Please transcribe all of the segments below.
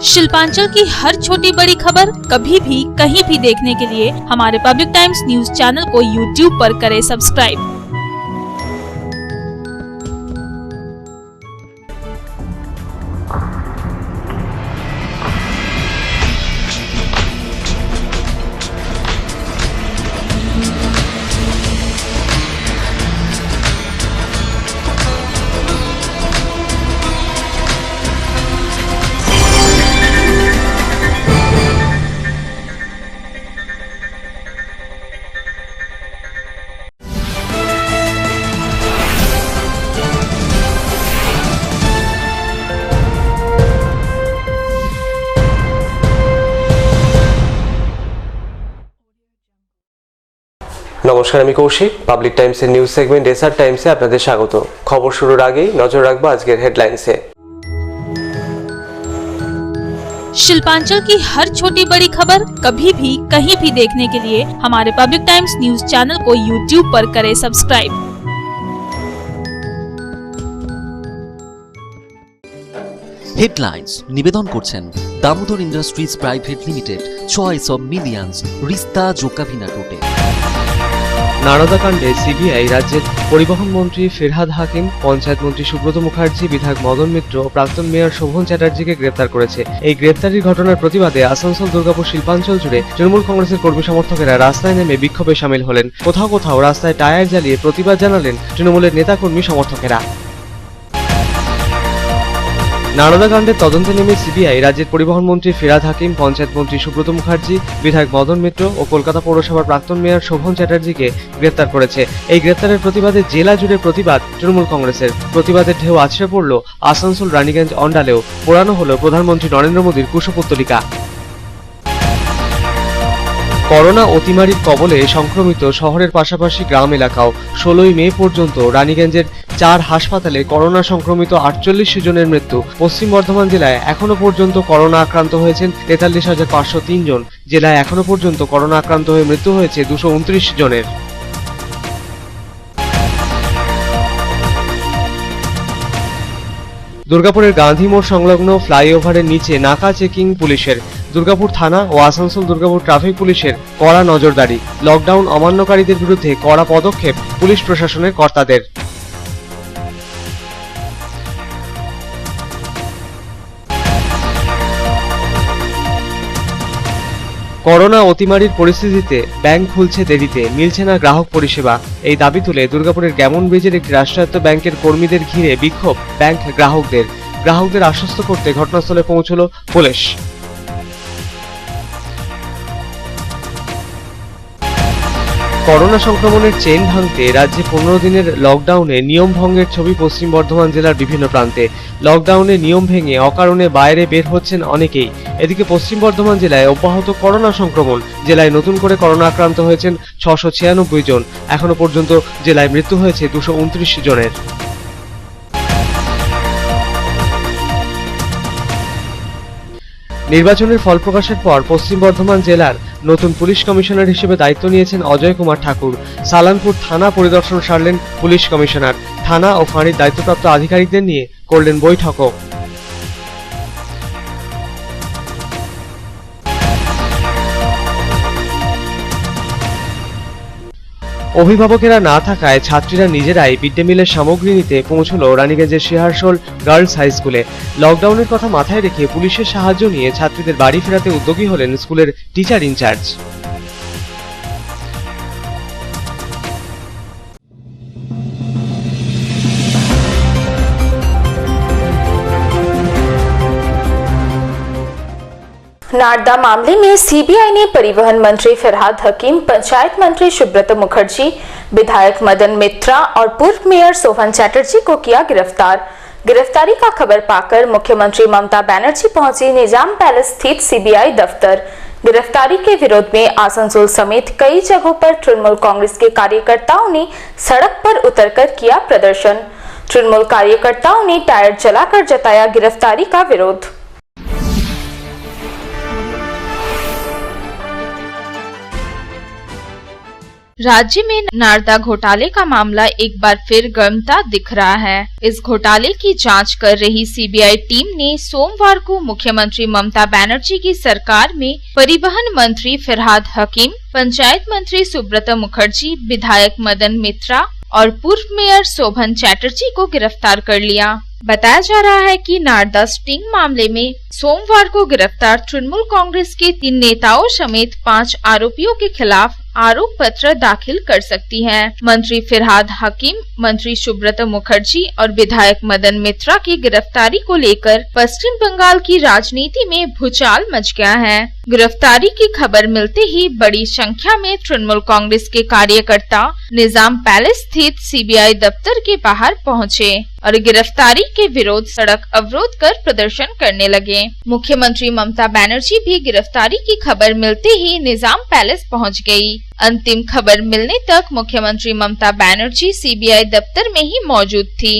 शिल्पांचल की हर छोटी बड़ी खबर कभी भी कहीं भी देखने के लिए हमारे पब्लिक टाइम्स न्यूज चैनल को यूट्यूब पर करें सब्सक्राइब। নমস্কার, আমি কৌশিক। পাবলিক টাইমসের নিউজ সেগমেন্ট এসআর টাইমসে আপনাদের স্বাগত। খবর শুরুর আগেই নজর রাখবো আজকের হেডলাইন্সে। शिल्पांचल की हर छोटी बड़ी खबर कभी भी कहीं भी देखने के लिए हमारे पब्लिक टाइम्स न्यूज चैनल को यूट्यूब पर करें सब्सक्राइब। হেডলাইন্স নিবেদন করছেন Damodar industries private limited, choice of millions, রিস্তা জোকাভিনা টোটে। নারদাকাণ্ডে সিবিআই রাজ্যের পরিবহন মন্ত্রী ফিরহাদ হাকিম, পঞ্চায়েত মন্ত্রী সুব্রত মুখার্জি, বিধায়ক মদন মিত্র ও প্রাক্তন মেয়র শোভন চ্যাটার্জিকে গ্রেপ্তার করেছে। এই গ্রেপ্তারির ঘটনার প্রতিবাদে আসানসোল দুর্গাপুর শিল্পাঞ্চল জুড়ে তৃণমূল কংগ্রেসের কর্মী সমর্থকেরা রাস্তায় নেমে বিক্ষোভে সামিল হলেন। কোথাও কোথাও রাস্তায় টায়ার জ্বালিয়ে প্রতিবাদ জানালেন তৃণমূলের নেতাকর্মী সমর্থকেরা। নারদাকাণ্ডের তদন্তে নেমে সিবিআই রাজ্যের পরিবহন মন্ত্রী ফিরহাদ হাকিম, পঞ্চায়েত মন্ত্রী সুব্রত মুখার্জি, বিধায়ক মদন মিত্র ও কলকাতা পৌরসভার প্রাক্তন মেয়র শোভন চ্যাটার্জিকে গ্রেপ্তার করেছে। এই গ্রেপ্তারের প্রতিবাদে জেলা জুড়ে প্রতিবাদ তৃণমূল কংগ্রেসের। প্রতিবাদের ঢেউ আছড়ে পড়ল আসানসোল, রানীগঞ্জ, অন্ডালেও। পোড়ানো হলো প্রধানমন্ত্রী নরেন্দ্র মোদীর কুশপুত্তলিকা। করোনা অতিমারির কবলে সংক্রমিত শহরের পাশাপাশি গ্রাম এলাকাও। 16ই মে পর্যন্ত রানীগঞ্জের 4 হাসপাতালে করোনা সংক্রমিত 48 জনের মৃত্যু। পশ্চিম বর্ধমান জেলায় এখনো পর্যন্ত করোনা আক্রান্ত হয়েছেন 43,503 জন। জেলায় এখনো পর্যন্ত করোনা আক্রান্ত হয়ে মৃত্যু হয়েছে 229 জনের। দুর্গাপুরের গান্ধী মোড় সংলগ্ন ফ্লাইওভারের নিচে নাকা চেকিং পুলিশের। দুর্গাপুর থানা ও আসানসোল দুর্গাপুর ট্রাফিক পুলিশের কড়া নজরদারি। লকডাউন অমান্যকারীদের বিরুদ্ধে কড়া পদক্ষেপ পুলিশ প্রশাসনের কর্তাদের। করোনা অতিমারির পরিস্থিতিতে ব্যাংক খুলছে দেরিতে, মিলছে না গ্রাহক পরিষেবা। এই দাবি তুলে দুর্গাপুরের গ্যামন ব্রিজের একটি রাষ্ট্রায়ত্ত ব্যাংকের কর্মীদের ঘিরে বিক্ষোভ ব্যাংক গ্রাহকদের আশ্বস্ত করতে ঘটনাস্থলে পৌঁছল পুলিশ। করোনা সংক্রমণের চেইন ভাঙতে রাজ্যে 15 দিনের লকডাউনে নিয়ম ভঙ্গের ছবি পশ্চিম বর্ধমান জেলার বিভিন্ন প্রান্তে। লকডাউনে নিয়ম ভেঙে অকারণে বাইরে বের হচ্ছেন অনেকেই। এদিকে পশ্চিম বর্ধমান জেলায় অব্যাহত করোনা সংক্রমণ। জেলায় নতুন করে করোনা আক্রান্ত হয়েছেন 696 জন। এখনো পর্যন্ত জেলায় মৃত্যু হয়েছে 229 জনের। নির্বাচনের ফল প্রকাশের পর পশ্চিম বর্ধমান জেলার নতুন পুলিশ কমিশনার হিসেবে দায়িত্ব নিয়েছেন অজয় কুমার ঠাকুর। সালানপুর থানা পরিদর্শন সারলেন পুলিশ কমিশনার। থানা ও ফাঁড়ির দায়িত্বপ্রাপ্ত আধিকারিকদের নিয়ে করলেন বৈঠকও। অভিভাবকেরা না থাকায় ছাত্রীরা নিজেরাই মিড ডে মিলের সামগ্রী নিতে পৌঁছল রানীগঞ্জের শিহারশোল গার্লস হাই স্কুলে। লকডাউনের কথা মাথায় রেখে পুলিশের সাহায্য নিয়ে ছাত্রীদের বাড়ি ফেরাতে উদ্যোগী হলেন স্কুলের টিচার ইনচার্জ। नारदा मामले में सीबीआई ने परिवहन मंत्री फिरहाद हकीम, पंचायत मंत्री सुब्रत मुखर्जी, विधायक मदन मित्रा और पूर्व मेयर शोभन चैटर्जी को किया गिरफ्तार। गिरफ्तारी का खबर पाकर मुख्यमंत्री ममता बनर्जी पहुंची निजाम पैलेस स्थित सीबीआई दफ्तर। गिरफ्तारी के विरोध में आसनसोल समेत कई जगहों पर तृणमूल कांग्रेस के कार्यकर्ताओं ने सड़क पर उतरकर किया प्रदर्शन। तृणमूल कार्यकर्ताओं ने टायर जलाकर जताया गिरफ्तारी का विरोध। राज्य में नारदा घोटाले का मामला एक बार फिर गर्मता दिख रहा है। इस घोटाले की जांच कर रही सीबीआई टीम ने सोमवार को मुख्यमंत्री ममता बनर्जी की सरकार में परिवहन मंत्री फिरहाद हकीम, पंचायत मंत्री सुब्रत मुखर्जी, विधायक मदन मित्रा और पूर्व मेयर शोभन चैटर्जी को गिरफ्तार कर लिया। बताया जा रहा है कि नारदा स्टिंग मामले में सोमवार को गिरफ्तार तृणमूल कांग्रेस के 3 नेताओं समेत 5 आरोपियों के खिलाफ आरोप पत्र दाखिल कर सकती है। मंत्री फिरहाद हकीम, मंत्री सुब्रत मुखर्जी और विधायक मदन मित्रा की गिरफ्तारी को लेकर पश्चिम बंगाल की राजनीति में भूचाल मच गया है। गिरफ्तारी की खबर मिलते ही बड़ी संख्या में तृणमूल कांग्रेस के कार्यकर्ता निजाम पैलेस स्थित सीबीआई दफ्तर के बाहर पहुंचे और गिरफ्तारी के विरोध सड़क अवरोध कर प्रदर्शन करने लगे। मुख्यमंत्री ममता बनर्जी भी गिरफ्तारी की खबर मिलते ही निजाम पैलेस पहुंच गई। अंतिम खबर मिलने तक मुख्यमंत्री ममता बनर्जी सीबीआई दफ्तर में ही मौजूद थी।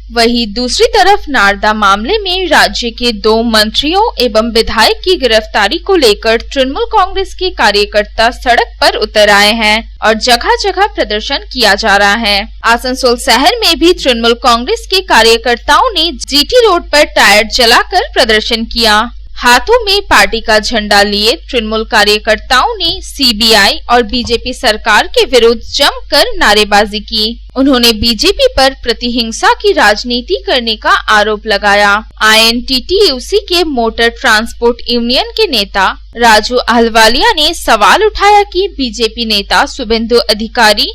वहीं दूसरी तरफ नारदा मामले में राज्य के 2 मंत्रियों एवं विधायक की गिरफ्तारी को लेकर तृणमूल कांग्रेस के कार्यकर्ता सड़क पर उतर आए हैं और जगह जगह प्रदर्शन किया जा रहा है। आसनसोल शहर में भी तृणमूल कांग्रेस के कार्यकर्ताओं ने जीटी रोड पर टायर जलाकर प्रदर्शन किया। हाथों में पार्टी का झंडा लिए तृणमूल कार्यकर्ताओं ने सीबीआई और बीजेपी सरकार के विरुद्ध जमकर नारेबाजी की। उन्होंने बीजेपी पर प्रतिहिंसा की राजनीति करने का आरोप लगाया। INTTUC के मोटर ट्रांसपोर्ट यूनियन के नेता राजू अहलवालिया ने सवाल उठाया कि बीजेपी नेता शुभेंदु अधिकारी,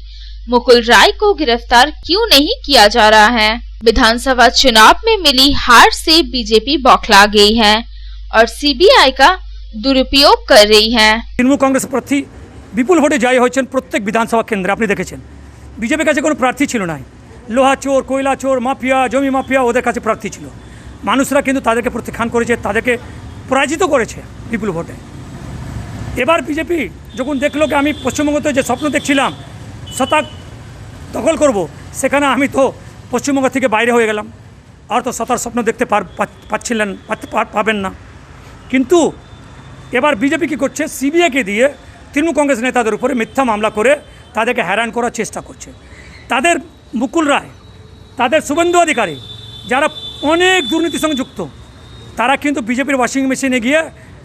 मुकुल राय को गिरफ्तार क्यों नहीं किया जा रहा है। विधानसभा चुनाव में मिली हार से बीजेपी बौखला गई है और सीबीआई का दुरुपयोग कर रही है। तृणमूल कांग्रेस प्रार्थी विपुल भोटे जय হয়েছেন প্রত্যেক বিধানসভা কেন্দ্রে। আপনি দেখেছেন বিজেপির কাছে কোনো প্রার্থী ছিল না। লোহা চোর, কয়লা চোর, মাফিয়া, জমি মাফিয়া ওদের কাছে প্রার্থী ছিল। মানুষরা কিন্তু তাদেরকে প্রত্যাখ্যান করেছে, তাদেরকে পরাজিত করেছে বিপুল ভোটে। এবার বিজেপি যখন দেখলো কি আমি পশ্চিমবঙ্গতে যে স্বপ্ন দেখছিলাম সত্তা দখল করব, সেখানে আমি তো পশ্চিমবঙ্গ থেকে বাইরে হয়ে গেলাম। আর তো সত্তার স্বপ্ন দেখতে পাবেন না। কিন্তু এবার বিজেপি কি করছে, সিবিআইকে দিয়ে তৃণমূল কংগ্রেস নেতাদের উপরে মিথ্যা মামলা করে তাদেরকে হ্যারান করার চেষ্টা করছে। তাদের মুকুল রায়, তাদের শুভেন্দু অধিকারী যারা অনেক দুর্নীতির সঙ্গে যুক্ত, তারা কিন্তু বিজেপির ওয়াশিং মেশিনে গিয়ে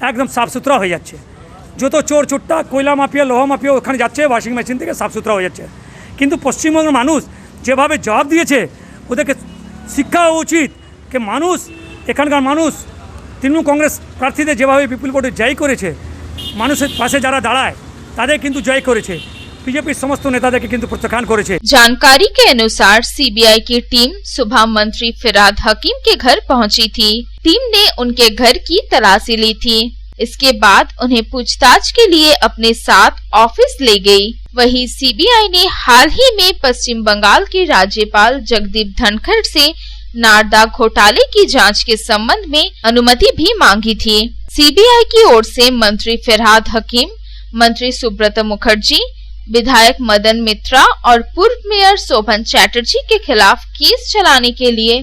একদম সাফ সুতরা হয়ে যাচ্ছে। যত চোর চোরটা, কয়লা মাফিয়া, লোহা মাফিয়া ওখানে যাচ্ছে, ওয়াশিং মেশিন থেকে সাফ সুতরা হয়ে যাচ্ছে। কিন্তু পশ্চিমবঙ্গের মানুষ যেভাবে জবাব দিয়েছে, ওদেরকে শিক্ষা উচিত যে মানুষ, এখানকার মানুষ তৃণমূল কংগ্রেস প্রার্থীদের যেভাবে বিপুল ভোটে জয় করেছে, মানুষের পাশে যারা দাঁড়ায় তাদের কিন্তু জয় করেছে, बीजेपी समस्त नेता किंतु प्रत्याख्यान करेছে। जानकारी के अनुसार सीबीआई की टीम सुबह मंत्री फिरहाद हकीम के घर पहुंची थी। टीम ने उनके घर की तलाशी ली थी। इसके बाद उन्हें पूछताछ के लिए अपने साथ ऑफिस ले गई। वहीं सीबीआई ने हाल ही में पश्चिम बंगाल के राज्यपाल जगदीप धनखड़ से नारदा घोटाले की जांच के संबंध में अनुमति भी मांगी थी। सीबीआई की ओर से मंत्री फिरहाद हकीम, मंत्री सुब्रत मुखर्जी, विधायक मदन मित्रा और पूर्व मेयर शोभन चैटर्जी के खिलाफ केस चलाने के लिए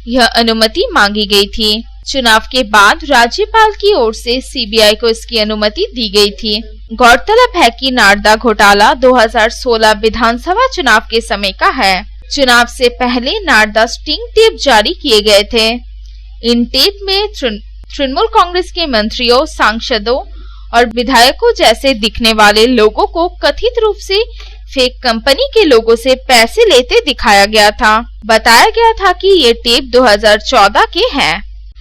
यह अनुमति मांगी गई थी। चुनाव के बाद राज्यपाल की ओर से सीबीआई को इसकी अनुमति दी गई थी। गौरतलब है कि नारदा घोटाला 2016 विधानसभा चुनाव के समय का है। चुनाव से पहले नारदा स्टिंग टेप जारी किए गए थे। इन टेप में तृणमूल कांग्रेस के मंत्रियों, सांसदों और विधायकों जैसे दिखने वाले लोगों को कथित रूप से फेक कंपनी के लोगों से पैसे लेते दिखाया गया था। बताया गया था कि ये टेप 2014 के हैं।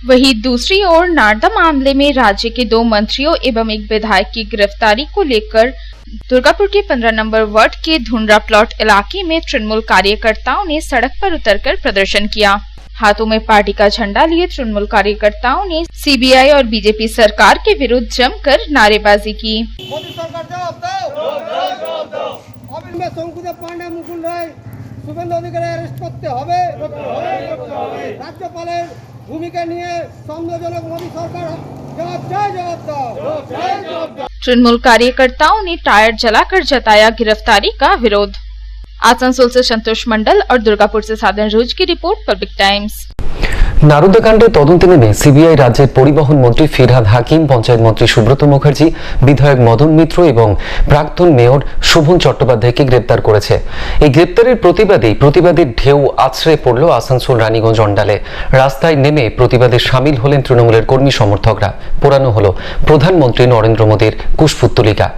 वहीं दूसरी ओर नारदा मामले में राज्य के 2 मंत्रियों एवं एक विधायक की गिरफ्तारी को लेकर दुर्गापुर के 15 नंबर वार्ड के धुंडरा प्लॉट इलाके में तृणमूल कार्यकर्ताओं ने सड़क पर उतरकर प्रदर्शन किया। हाथों में पार्टी का झंडा लिए तृणमूल कार्यकर्ताओं ने सीबीआई और बीजेपी सरकार के विरुद्ध जमकर नारेबाजी की। मोदी सरकार जवाब दो। अभी में शंकुदेव पांडे, मुकुल राय, शुभेंदु अधिकारी अरेस्ट करते হবে। राज्यपालेर भूमिका নিয়ে সন্দেহজনক मोदी सरकार जवाब दो। तृणमूल कार्यकर्ताओं ने टायर जलाकर जताया गिरफ्तारी का विरोध। आसनसोल से संतोष मंडल और दुर्गापुर से साधन रोज की रिपोर्ट, पब्लिक टाइम्स। নারদাকাণ্ডে তদন্তে নেমে সিবিআই রাজ্যের পরিবহন মন্ত্রী ফিরহাদ হাকিম, পঞ্চায়েত মন্ত্রী সুব্রত মুখার্জি, বিধায়ক মদন মিত্র এবং প্রাক্তন মেয়র শোভন চট্টোপাধ্যায়কে গ্রেপ্তার করেছে। এই গ্রেপ্তারের প্রতিবাদের ঢেউ আছড়ে পড়ল আসানসোল রানীগঞ্জ অন্ডালে। রাস্তায় নেমে প্রতিবাদে সামিল হলেন তৃণমূলের কর্মী সমর্থকরা। পোড়ানো হলো প্রধানমন্ত্রী নরেন্দ্র মোদীর কুশপুত্তলিকা।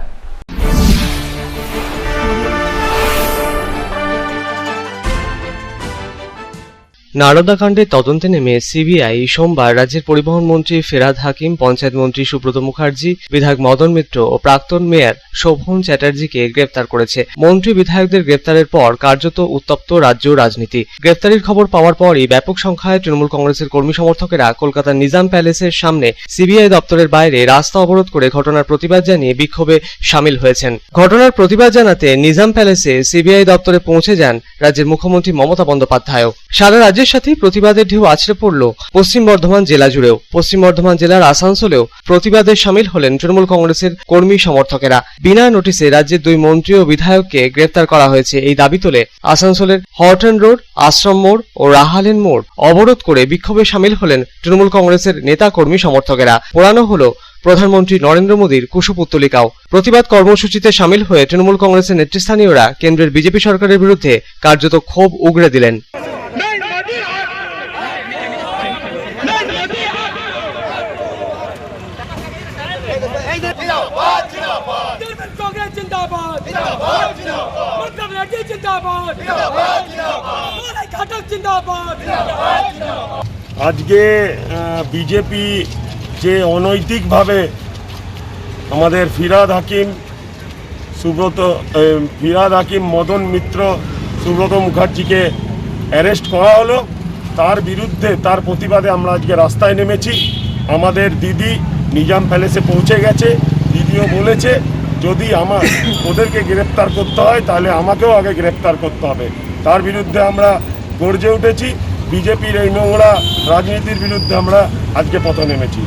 নারদাকাণ্ডের তদন্তে নেমে সিবিআই সোমবার রাজ্যের পরিবহন মন্ত্রী ফিরহাদ হাকিম, পঞ্চায়েত মন্ত্রী সুব্রত মুখার্জি, বিধায়ক মদন মিত্র ও প্রাক্তন মেয়র শোভন চ্যাটার্জিকে গ্রেপ্তার করেছে। মন্ত্রী বিধায়কদের গ্রেপ্তারের পর কার্যত উত্তপ্ত রাজ্য রাজনীতি। গ্রেপ্তারির খবর পাওয়ার পরই ব্যাপক সংখ্যায় তৃণমূল কংগ্রেসের কর্মী সমর্থকেরা কলকাতার নিজাম প্যালেসের সামনে সিবিআই দপ্তরের বাইরে রাস্তা অবরোধ করে ঘটনার প্রতিবাদ জানিয়ে বিক্ষোভে সামিল হয়েছেন। ঘটনার প্রতিবাদ জানাতে নিজাম প্যালেসে সিবিআই দপ্তরে পৌঁছে যান রাজ্যের মুখ্যমন্ত্রী মমতা বন্দ্যোপাধ্যায়ও। সারা রাজ্যের সাথে প্রতিবাদের ঢেউ আছড়ে পড়ল পশ্চিম বর্ধমান জেলা জুড়েও। পশ্চিম বর্ধমান জেলার আসানসোলেও প্রতিবাদে সামিল হলেন তৃণমূল কংগ্রেসের কর্মী সমর্থকেরা। বিনা নোটিশে রাজ্যের 2 মন্ত্রী ও বিধায়ককে গ্রেপ্তার করা হয়েছে, এই দাবি তোলে আসানসোলের হটন রোড, আশ্রম মোড় ও রাহালেন মোড় অবরোধ করে বিক্ষোভে সামিল হলেন তৃণমূল কংগ্রেসের নেতা কর্মী সমর্থকেরা। পোড়ানো হলো প্রধানমন্ত্রী নরেন্দ্র মোদীর কুশপুত্তলিকাও। প্রতিবাদ কর্মসূচিতে সামিল হয়ে তৃণমূল কংগ্রেসের নেতৃস্থানীয়রা কেন্দ্রের বিজেপি সরকারের বিরুদ্ধে কার্যত ক্ষোভ উগরে দিলেন। আজকে বিজেপি যে অনৈতিকভাবে আমাদের ফিরহাদ হাকিম, মদন মিত্র, সুব্রত মুখার্জিকে অ্যারেস্ট করা হলো, তার বিরুদ্ধে তার প্রতিবাদে আমরা আজকে রাস্তায় নেমেছি। আমাদের দিদি নিজাম প্যালেসে পৌঁছে গেছে। দিদিও বলেছে যদি ওদেরকে গ্রেপ্তার করতে হয় তাহলে আমাকেও আগে গ্রেপ্তার করতে হবে। তার বিরুদ্ধে আমরা গর্জে উঠেছি। বিজেপির এই নোংরা রাজনীতির বিরুদ্ধে আমরা আজকে পথে নেমেছি।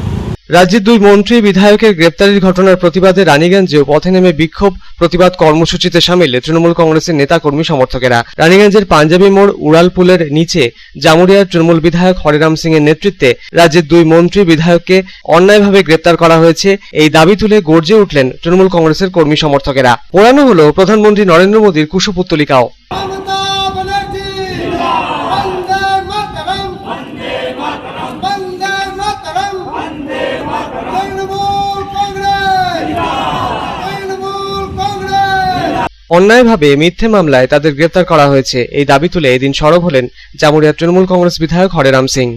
রাজ্যের 2 মন্ত্রী বিধায়কের গ্রেপ্তারের ঘটনার প্রতিবাদে রানীগঞ্জেও পথে নেমে বিক্ষোভ প্রতিবাদ কর্মসূচিতে সামিল তৃণমূল কংগ্রেসের নেতা কর্মী সমর্থকেরা। রানীগঞ্জের পাঞ্জাবি মোড় উড়ালপুলের নিচে জামুরিয়ার তৃণমূল বিধায়ক হরিরাম সিং এর নেতৃত্বে রাজ্যের 2 মন্ত্রী বিধায়ককে অন্যায়ভাবে গ্রেপ্তার করা হয়েছে, এই দাবি তুলে গর্জে উঠলেন তৃণমূল কংগ্রেসের কর্মী সমর্থকেরা। পোড়ানো হলো প্রধানমন্ত্রী নরেন্দ্র মোদীর কুশপুত্তলিকাও। অন্যায়ভাবে মিথ্যে মামলায় তাদের গ্রেপ্তার করা হয়েছে, এই দাবি তুলে এদিন সরব হলেন জামুরিয়া তৃণমূল কংগ্রেস বিধায়ক হরিরাম সিং।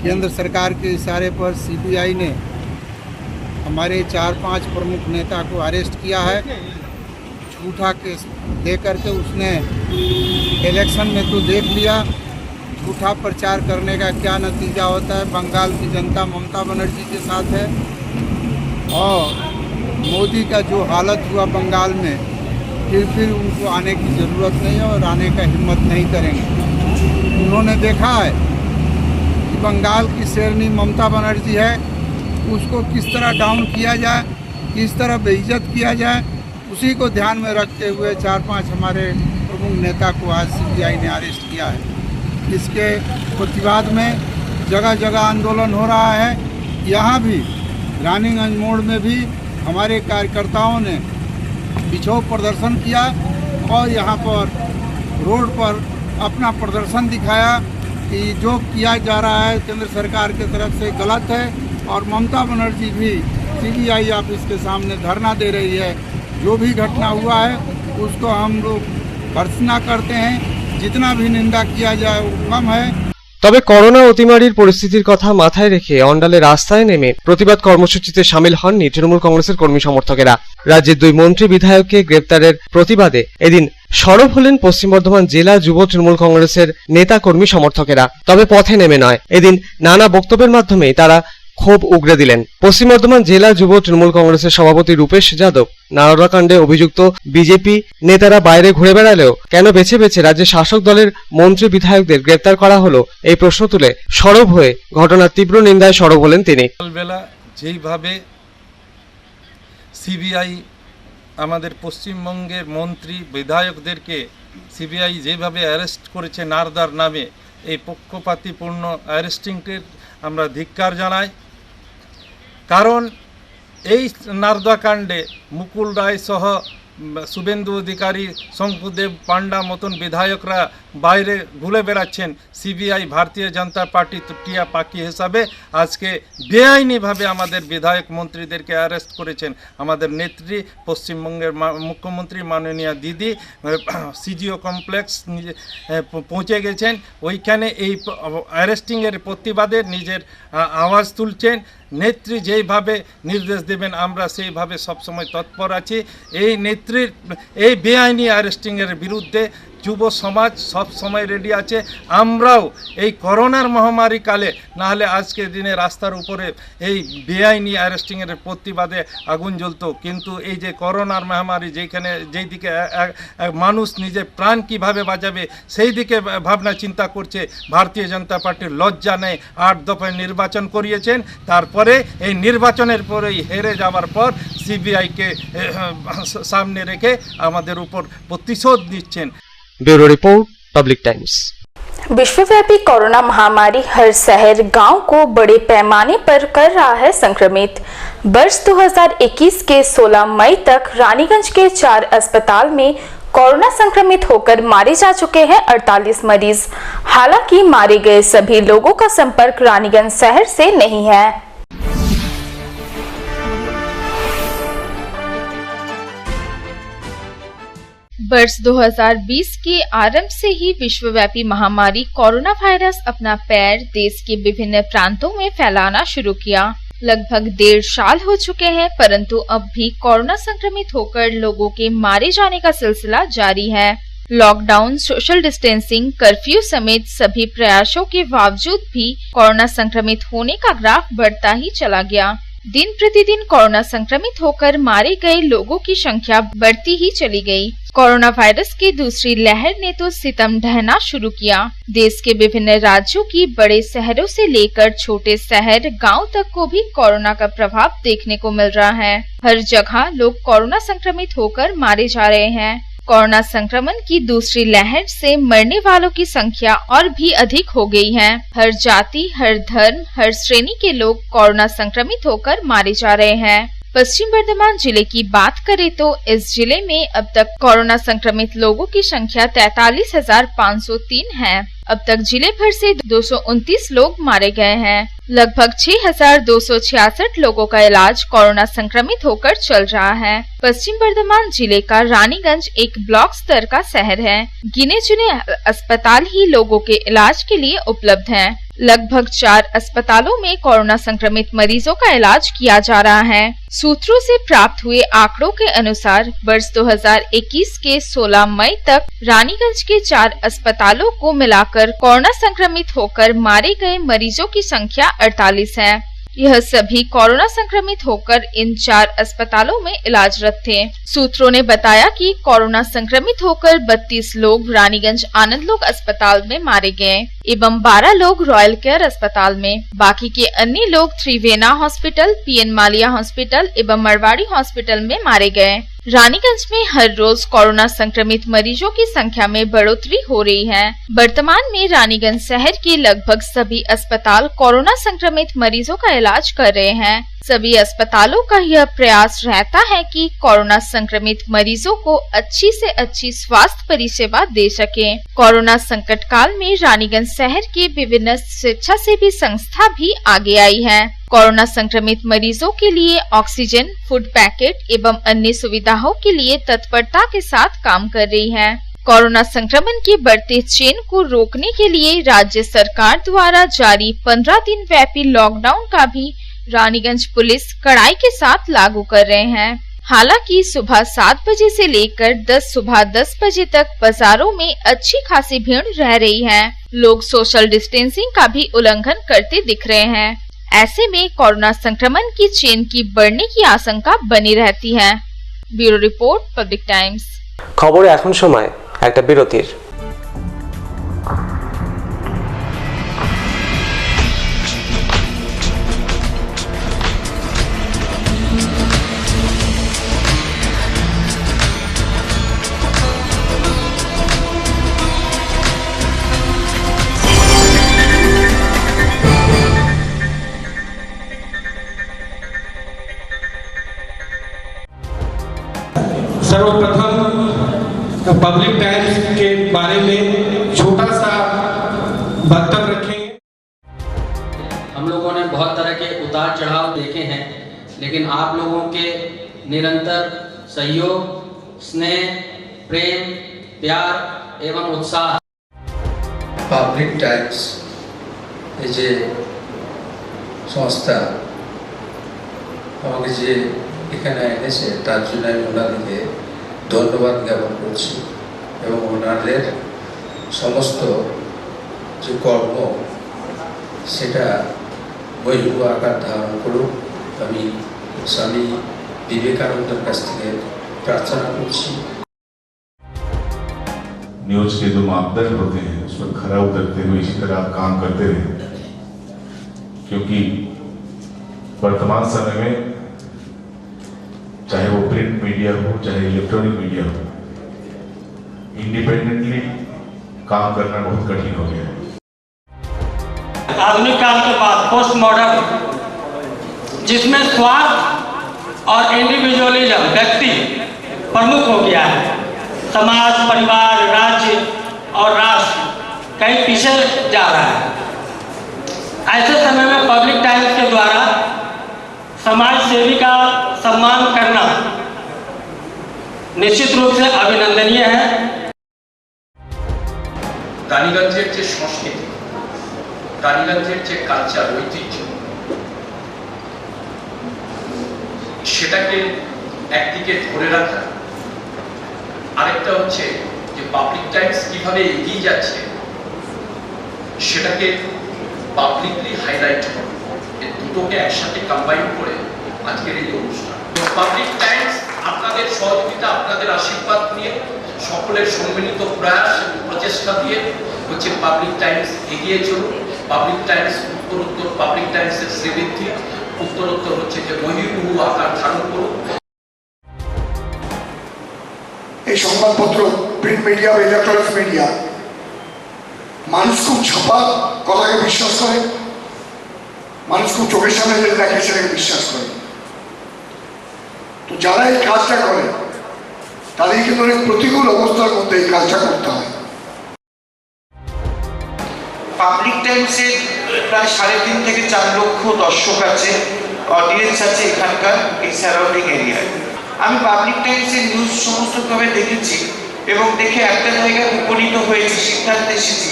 केंद्र सरकार के इशारे पर सीबीआई ने हमारे 4-5 प्रमुख नेता को अरेस्ट किया है। झूठा केस दे करके उसने इलेक्शन में तो देख लिया झूठा प्रचार करने का क्या नतीजा होता है। बंगाल की जनता ममता बनर्जी के साथ है और मोदी का जो हालत हुआ बंगाल में, फिर उनको आने की ज़रूरत नहीं है और आने का हिम्मत नहीं करेंगे। उन्होंने देखा है कि बंगाल की शेरनी ममता बनर्जी है, उसको किस तरह डाउन किया जाए, किस तरह बेइज्जत किया जाए, उसी को ध्यान में रखते हुए 4-5 हमारे प्रमुख नेता को आज सीबीआई ने अरेस्ट किया है। इसके प्रतिवाद में जगह जगह आंदोलन हो रहा है। यहाँ भी रानीगंज मोड़ में भी हमारे कार्यकर्ताओं ने विक्षोभ प्रदर्शन किया और यहाँ पर रोड पर अपना प्रदर्शन दिखाया कि जो किया जा रहा है केंद्र सरकार की तरफ से गलत है और ममता बनर्जी भी सीबीआई ऑफिस के सामने धरना दे रही है। जो भी घटना हुआ है उसको हम लोग भर्त्सना करते हैं, जितना भी निंदा किया जाए वो कम है। তবে করোনা অতিমারির পরিস্থিতির কথা মাথায় রেখে অন্ডালে রাস্তায় নেমে প্রতিবাদ কর্মসূচিতে সামিল হননি তৃণমূল কংগ্রেসের কর্মী সমর্থকেরা। রাজ্যের 2 মন্ত্রী বিধায়ককে গ্রেপ্তারের প্রতিবাদে এদিন সরব হলেন পশ্চিম বর্ধমান জেলা যুব তৃণমূল কংগ্রেসের নেতা কর্মী সমর্থকেরা। তবে পথে নেমে নয়, এদিন নানা বক্তব্যের মাধ্যমেই তারা ক্ষোভ উগরে দিলেন। পশ্চিম বর্ধমান জেলা যুব তৃণমূল কংগ্রেসের সভাপতি রূপেশ যাদব নারদাকাণ্ডে অভিযুক্ত বিজেপি নেতারা বাইরে ঘুরে বেড়ালেও কেন বেছে বেছে রাজ্যের শাসক দলের মন্ত্রী বিধায়কদের গ্রেপ্তার করা হলো এই প্রশ্ন তুলে সরব হয়ে ঘটনার তীব্র নিন্দায় সরব হলেন তিনি। সকালবেলা যেইভাবে সিবিআই আমাদের পশ্চিমবঙ্গের মন্ত্রী বিধায়কদেরকে সিবিআই যেভাবে অ্যারেস্ট করেছে নারদার নামে, এই পক্ষপাতিপূর্ণ অ্যারেস্টিংটির আমরা ধিক্কার জানাই। কারণ এই নারদাকাণ্ডে মুকুল রায় সহ শুভেন্দু অধিকারী, শঙ্কুদেব পান্ডা মতন বিধায়করা বাইরে ঘুরে বেড়াচ্ছেন। সিবিআই ভারতীয় জনতা পার্টি টিয়া পাখি হিসাবে আজকে বেআইনিভাবে আমাদের বিধায়ক মন্ত্রীদেরকে অ্যারেস্ট করেছেন। আমাদের নেত্রী পশ্চিমবঙ্গের মুখ্যমন্ত্রী মাননীয় দিদি সিজিও কমপ্লেক্স পৌঁছে গেছেন। ওইখানে এই অ্যারেস্টিংয়ের প্রতিবাদে নিজের আওয়াজ তুলছেন। নেত্রী যেইভাবে নির্দেশ দেবেন আমরা সেইভাবে সবসময় তৎপর আছি। এই নেত্রীর এই বেআইনি অ্যারেস্টিংয়ের বিরুদ্ধে যুব সমাজ সব সময় রেডি আছে। আমরাও এই করোনার মহামারী কালে নাহলে আজকের দিনে রাস্তার উপরে এই বেআইনি অ্যারেস্টিংয়ের প্রতিবাদে আগুন জ্বলতো, কিন্তু এই যে করোনার মহামারী যেই দিকে মানুষ নিজের প্রাণ কিভাবে বাঁচাবে সেই দিকে ভাবনা চিন্তা করছে। ভারতীয় জনতা পার্টির লজ্জা নেই, 8 দফায় নির্বাচন করিয়েছেন, তারপরে এই নির্বাচনের পরেই হেরে যাওয়ার পর সিবিআইকে সামনে রেখে আমাদের উপর প্রতিশোধ নিচ্ছেন। Bureau report, public times. विश्वव्यापी कोरोना महामारी हर शहर गांव को बड़े पैमाने पर कर रहा है संक्रमित। वर्ष 2021 के 16 मई तक रानीगंज के 4 अस्पताल में कोरोना संक्रमित होकर मारे जा चुके हैं 48 मरीज। हालांकि मारे गए सभी लोगों का संपर्क रानीगंज शहर से नहीं है। वर्ष 2020 के आरंभ से ही विश्वव्यापी महामारी कोरोना वायरस अपना पैर देश के विभिन्न प्रांतों में फैलाना शुरू किया। लगभग 1.5 साल हो चुके हैं, परंतु अब भी कोरोना संक्रमित होकर लोगों के मारे जाने का सिलसिला जारी है। लॉकडाउन, सोशल डिस्टेंसिंग, कर्फ्यू समेत सभी प्रयासों के बावजूद भी कोरोना संक्रमित होने का ग्राफ बढ़ता ही चला गया। दिन प्रतिदिन कोरोना संक्रमित होकर मारे गए लोगों की संख्या बढ़ती ही चली गई। कोरोना वायरस की दूसरी लहर ने तो सितम ढहना शुरू किया। देश के विभिन्न राज्यों की बड़े शहरों से लेकर छोटे शहर, गांव तक को भी कोरोना का प्रभाव देखने को मिल रहा है। हर जगह लोग कोरोना संक्रमित होकर मारे जा रहे हैं। कोरोना संक्रमण की दूसरी लहर से मरने वालों की संख्या और भी अधिक हो गई है। हर जाति, हर धर्म, हर श्रेणी के लोग कोरोना संक्रमित होकर मारे जा रहे हैं। पश्चिम बर्धमान जिले की बात करें तो इस जिले में अब तक कोरोना संक्रमित लोगों की संख्या 43,503 है। अब तक जिले भर से 229 लोग मारे गए हैं। लगभग 6,266 लोगों का इलाज कोरोना संक्रमित होकर चल रहा है। पश्चिम बर्धमान जिले का रानीगंज एक ब्लॉक स्तर का शहर है। गिने चुने अस्पताल ही लोगों के इलाज के लिए उपलब्ध हैं। लगभग 4 अस्पतालों में कोरोना संक्रमित मरीजों का इलाज किया जा रहा है। सूत्रों से प्राप्त हुए आंकड़ों के अनुसार वर्ष 2021 के 16 मई तक रानीगंज के 4 अस्पतालों को मिलाकर कोरोना संक्रमित होकर मारे गए मरीजों की संख्या 48 है। यह सभी कोरोना संक्रमित होकर इन 4 अस्पतालों में इलाजरत थे। सूत्रों ने बताया कि कोरोना संक्रमित होकर 32 लोग रानीगंज आनंदलोक अस्पताल में मारे गए एवं 12 लोग रॉयल केयर अस्पताल में। बाकी के अन्य लोग Trivena hospital, PN Malia hospital एवं मरवाड़ी हॉस्पिटल में मारे गए। रानीगंज में हर रोज कोरोना संक्रमित मरीजों की संख्या में बढ़ोतरी हो रही है। वर्तमान में रानीगंज शहर के लगभग सभी अस्पताल कोरोना संक्रमित मरीजों का इलाज कर रहे हैं। सभी अस्पतालों का यह प्रयास रहता है कि कोरोना संक्रमित मरीजों को अच्छी से अच्छी स्वास्थ्य परिसेवा दे सके। कोरोना संकट काल में रानीगंज शहर के विभिन्न स्वेच्छासेवी संस्था भी आगे आई है। कोरोना संक्रमित मरीजों के लिए ऑक्सीजन, फूड पैकेट एवं अन्य सुविधाओं के लिए तत्परता के साथ काम कर रही है। कोरोना संक्रमण के बढ़ते चेन को रोकने के लिए राज्य सरकार द्वारा जारी 15 दिन व्यापी लॉकडाउन का भी रानीगंज पुलिस कड़ाई के साथ लागू कर रहे हैं। हालांकि सुबह 7 बजे से लेकर सुबह 10 बजे तक बाजारों में अच्छी खासी भीड़ रह रही है। लोग सोशल डिस्टेंसिंग का भी उल्लंघन करते दिख रहे हैं। ऐसे में कोरोना संक्रमण की चेन की बढ़ने की आशंका बनी रहती है। Bureau report, public times. খবরে এখন সময় একটা বিরতির। पब्लिक टाइम्स के बारे में छोटा सा वक्तव्य रखेंगे। हम लोगों ने बहुत तरह के उतार चढ़ाव देखे हैं, लेकिन आप लोगों के निरंतर सहयोग, स्नेह, प्रेम, प्यार एवं उत्साह। পাবলিক টাইমস এই যে সংস্থা আমাকে যে এখানে এনেছে তার জন্য আমি ওনাদেরকে ধন্যবাদ জ্ঞাপন করছি এবং ওনাদের সমস্ত যে কর্ম সেটা বৈভব আকার ধারণ করুক আমি স্বামী বিবেকানন্দের কাছ থেকে প্রার্থনা করছি। न्यूज के जो मापदंड होते हैं उस पर खरा उतरते हुए इसी तरह आप काम करते रहे, क्योंकि वर्तमान समय में चाहे वो प्रिंट मीडिया हो चाहे इलेक्ट्रॉनिक मीडिया हो, इंडिपेंडेंटली काम करना बहुत कठिन हो गया है। आधुनिक काल के बाद पोस्ट मॉडर्न, जिसमें स्वार्थ और इंडिविजुअलिज्म व्यक्ति प्रमुख हो गया है, समाज, परिवार, राज्य और राष्ट्र कहीं पीछे जा रहा है। ऐसे समय में पब्लिक टाइम्स के द्वारा समाज सेवी का सम्मान करना निश्चित रूप से अभिनंदनीय है। রানীগঞ্জের যে সংস্কৃতি, রানীগঞ্জের যে কালচার, ঐতিহ্য, সেটাকে একদিকে ধরে রাখা, আরেকটা হচ্ছে যে পাবলিক টাইমস কিভাবে এগিয়ে যাচ্ছে সেটাকে পাবলিকলি হাইলাইট করা, এই দুটোকে একসাথে কম্বাইন করে আজকের এই অনুষ্ঠান। পাবলিক টাইমস আপনাদের সহযোগিতা, আপনাদের আশীর্বাদ নিয়ে, সকলের সম্মিলিত প্রয়াস প্রচেষ্টা দিয়ে হচ্ছে পাবলিক টাইমস এগিয়ে চলুন। পাবলিক টাইমস উত্তরোত্তর, পাবলিক টাইমসের শ্রীবৃদ্ধি উত্তরোত্তর হচ্ছে যে বহির্মুখ আকার ধারণ করুন। এই সংবাদপত্র, প্রিন্ট মিডিয়া বা ইলেকট্রনিক মিডিয়া, মানুষ খুব ছাপা কথাকে বিশ্বাস করে, মানুষ খুব চোখের সামনে যেটা দেখে সেটাকে বিশ্বাস করে। তো যারা এই কাজটা করে তাদের কিন্তু অনেক প্রতিকূল অবস্থার মধ্যে এই কাজটা করতে হয়। পাবলিক টাইমসের প্রায় 3.5 থেকে 4 লক্ষ দর্শক আছে, অডিয়েন্স আছে এখানকার এই সারাউন্ডিং এরিয়ায়। আমি পাবলিক টাইমসের নিউজ সমস্তভাবে দেখেছি এবং দেখে একটা জায়গায় উপনীত হয়েছি, সিদ্ধান্তে এসেছি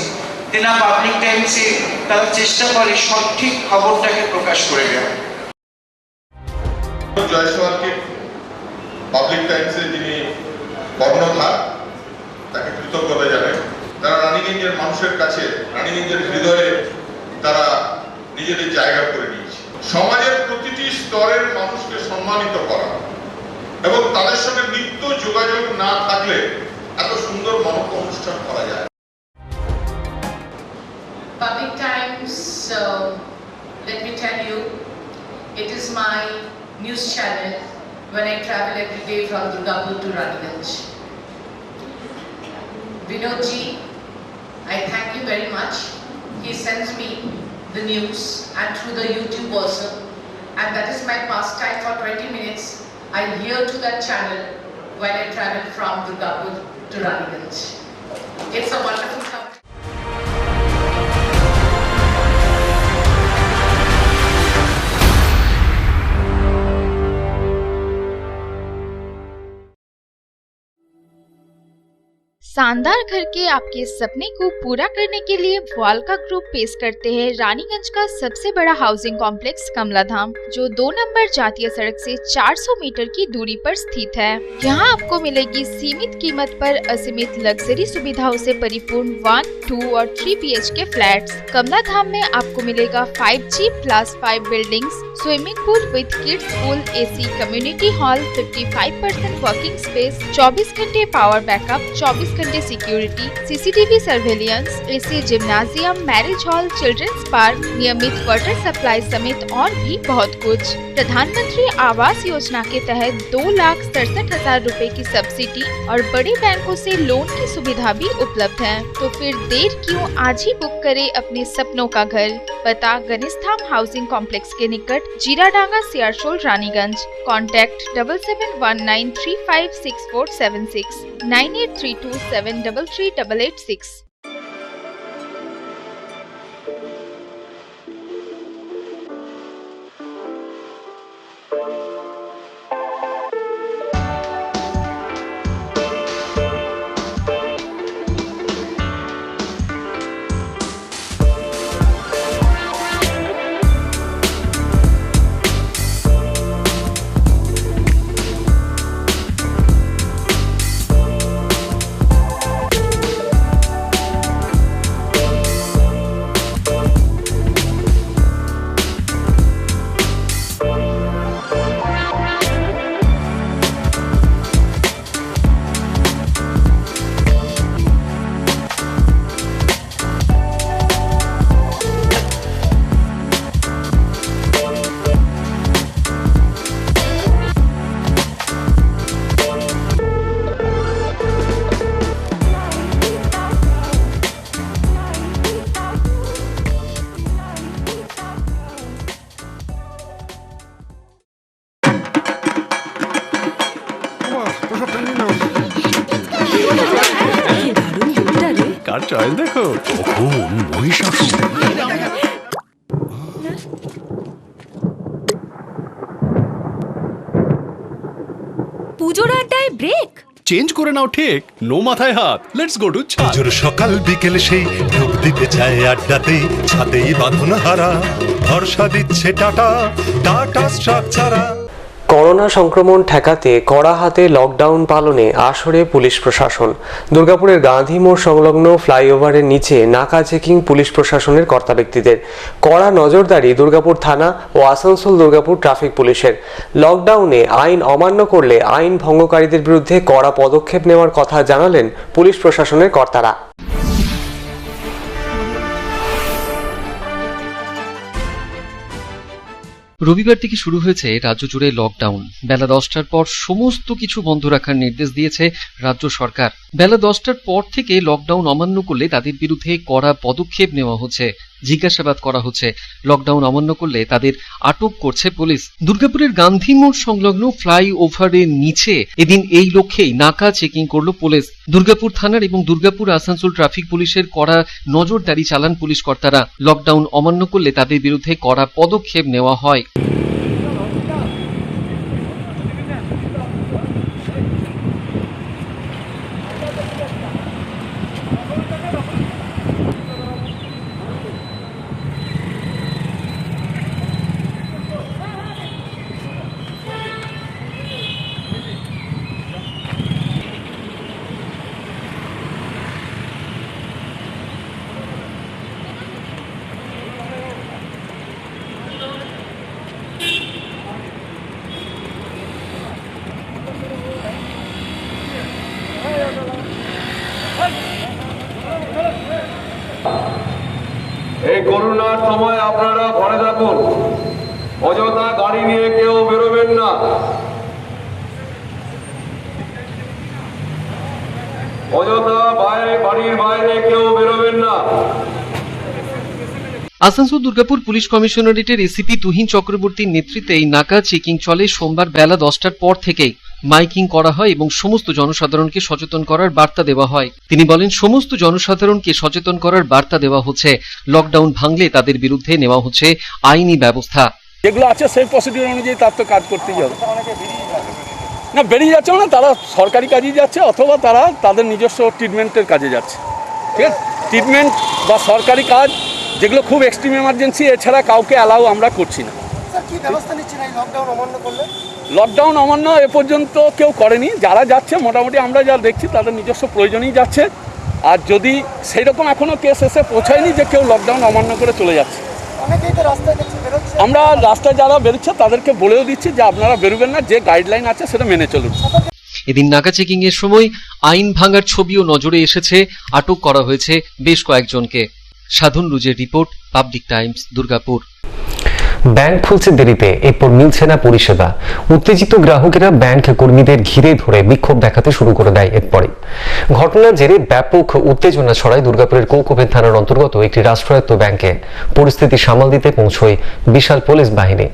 যে না, পাবলিক টাইমসে তারা চেষ্টা করে সঠিক খবরটাকে প্রকাশ করে দেওয়া। জয়সওয়ালকে পাবলিক টাইমসে যিনি কর্ণধার, তাকে কৃতজ্ঞতা জানাই। তারা রানীগঞ্জের মানুষের কাছে, রানীগঞ্জের হৃদয়ে তারা নিজেদের জায়গা করে নিয়েছে। সমাজের প্রতিটি স্তরের মানুষকে সম্মানিত করা এবং তাদের সঙ্গে নিত্য যোগাযোগ না থাকলে এত সুন্দর মানব অনুষ্ঠান করা যায়। Public Times, let me tell you, it is my news channel when I travel every day from Durgapur to Raniganj. Vinod ji, I thank you very much. He sends me the news and through the YouTube also, and that is my pastime for 20 minutes. I hear to that channel when I travel from Durgapur to Raniganj. It's a wonderful cover. शानदार घर के आपके सपने को पूरा करने के लिए वालका ग्रुप पेश करते हैं रानीगंज का सबसे बड़ा हाउसिंग कॉम्प्लेक्स कमलाधाम, जो 2 नंबर जातीय सड़क से 400 मीटर की दूरी पर स्थित है। यहाँ आपको मिलेगी सीमित कीमत पर असीमित लग्जरी सुविधाओं से परिपूर्ण 1, 2 और 3 BHK फ्लैट्स। कमलाधाम में आपको मिलेगा 5G+5 buildings, swimming pool with kids pool, AC community hall, 55% working space, 24 घंटे पावर बैकअप, 24 घंटे घंटे security, CCTV surveillance, AC gymnasium, marriage hall, children's park, नियमित वाटर सप्लाई समेत और भी बहुत कुछ। प्रधानमंत्री आवास योजना के तहत 2,67,000 रुपए की सब्सिडी और बड़े बैंकों से लोन की सुविधा भी उपलब्ध है। तो फिर देर क्यों, आज ही बुक करें अपने सपनों का घर। पता गणेशधाम हाउसिंग कॉम्प्लेक्स के निकट, जीराडांगा, सियारशोल, रानीगंज। कॉन्टैक्ट 7719356476 9832733886। কার চয়েস দেখো, তখন মহিষাসুর। পুজোর আড্ডায় ব্রেক চেঞ্জ করে নাও ঠিক, নো মাথায় হাত। লেটস গো টু ছাদ। পুজোর সকাল বিকেল সেই ডুব দিতে চায় আড্ডাতেই, ছাদেই বাঁধন হারা ভরসা দিচ্ছে টাটা, টাটা স্ট্রাকচারা। করোনা সংক্রমণ ঠেকাতে কড়া হাতে লকডাউন পালনে আসরে পুলিশ প্রশাসন। দুর্গাপুরের গান্ধী মোড় সংলগ্ন ফ্লাইওভারের নিচে নাকা চেকিং পুলিশ প্রশাসনের কর্তা ব্যক্তিদের। কড়া নজরদারি দুর্গাপুর থানা ও আসানসোল দুর্গাপুর ট্রাফিক পুলিশের। লকডাউনে আইন অমান্য করলে আইন ভঙ্গকারীদের বিরুদ্ধে কড়া পদক্ষেপ নেওয়ার কথা জানালেন পুলিশ প্রশাসনের কর্তারা। রবিবার থেকে শুরু হয়েছে রাজ্য জুড়ে লকডাউন। বেলা 10টার পর সমস্ত কিছু বন্ধ রাখার নির্দেশ দিয়েছে রাজ্য সরকার। বেলা 10টার পর থেকে লকডাউন অমান্য করলে তাদের বিরুদ্ধে কড়া পদক্ষেপ নেওয়া হচ্ছে, জিজ্ঞাসাবাদ করা হচ্ছে। লকডাউন অমান্য করলে তাদের আটক করছে পুলিশ। দুর্গাপুরের গান্ধী মোড় সংলগ্ন ফ্লাইওভারের নিচে এদিন এই লক্ষ্যেই নাকা চেকিং করলো পুলিশ। দুর্গাপুর থানার এবং দুর্গাপুর আসানসোল ট্রাফিক পুলিশের কড়া নজরদারি চালান পুলিশ কর্তারা। লকডাউন অমান্য করলে তাদের বিরুদ্ধে কড়া পদক্ষেপ নেওয়া হয়। এই করোনার সময় আপনারা ঘরে থাকুন, অযথা গাড়ি নিয়ে কেউ বেরোবেন না। অযথা বাড়ির বাইরে কেউ বেরোবেন না। আসানসোল দুর্গাপুর পুলিশ কমিশনারেটের এসিপি তুহিন চক্রবর্তীর নেতৃত্বে এই নাকা চেকিং চলে সোমবার বেলা 10টার পর থেকেই। মাইকিং করা হয় এবং সমস্ত জনসাধারণকে সচেতন করার বার্তা দেওয়া হয়। তিনি বলেন, সমস্ত জনসাধারণকে সচেতন করার বার্তা দেওয়া হচ্ছে। লকডাউন ভাঙলে তাদের বিরুদ্ধে নেওয়া হচ্ছে আইনি ব্যবস্থা। যেগুলো আছে সেই প্রসিডিউর অনুযায়ী তার তো কাজ করতেই হবে। না বেরিয়ে যাচ্ছে না, তারা সরকারি কাজে যাচ্ছে অথবা তারা তাদের নিজস্ব ট্রিটমেন্টের কাজে যাচ্ছে। ঠিক আছে, ট্রিটমেন্ট বা সরকারি কাজ যেগুলো খুব এক্সট্রিম এমার্জেন্সি, এছাড়া কাউকে অ্যালাউ আমরা করছি না। লকডাউন অমান্য এ পর্যন্ত কেউ করেনি। যারা যাচ্ছে মোটামুটি আমরা যা দেখছি তাদের নিজস্ব প্রয়োজনেই যাচ্ছে। আর যদি সেই রকম এখনো কেস এসে পৌঁছায়নি যে কেউ লকডাউন অমান্য করে চলে যাচ্ছে। আমরা রাস্তায় যারা বেরোচ্ছে তাদেরকে বলেও দিচ্ছি যে আপনারা বেরোবেন না, যে গাইডলাইন আছে সেটা মেনে চলুন। এদিন নাকা চেকিং এর সময় আইন ভাঙার ছবিও নজরে এসেছে, আটক করা হয়েছে বেশ কয়েকজনকে। সাধন রুজের report, public times, Durgapur. Bank খুলছে দেরিতে, এরপর মিলছে না পরিষেবা। উত্তেজিত গ্রাহকেরা ব্যাংক কর্মীদের ঘিরে ধরে বিক্ষোভ দেখাতে শুরু করে দেয়। এরপরে ঘটনার জেরে ব্যাপক উত্তেজনা ছড়ায় দুর্গাপুরের কোকোভেন থানার অন্তর্গত একটি রাষ্ট্রায়ত্ত ব্যাংকে। পরিস্থিতি সামাল দিতে পৌঁছয় বিশাল পুলিশ বাহিনী।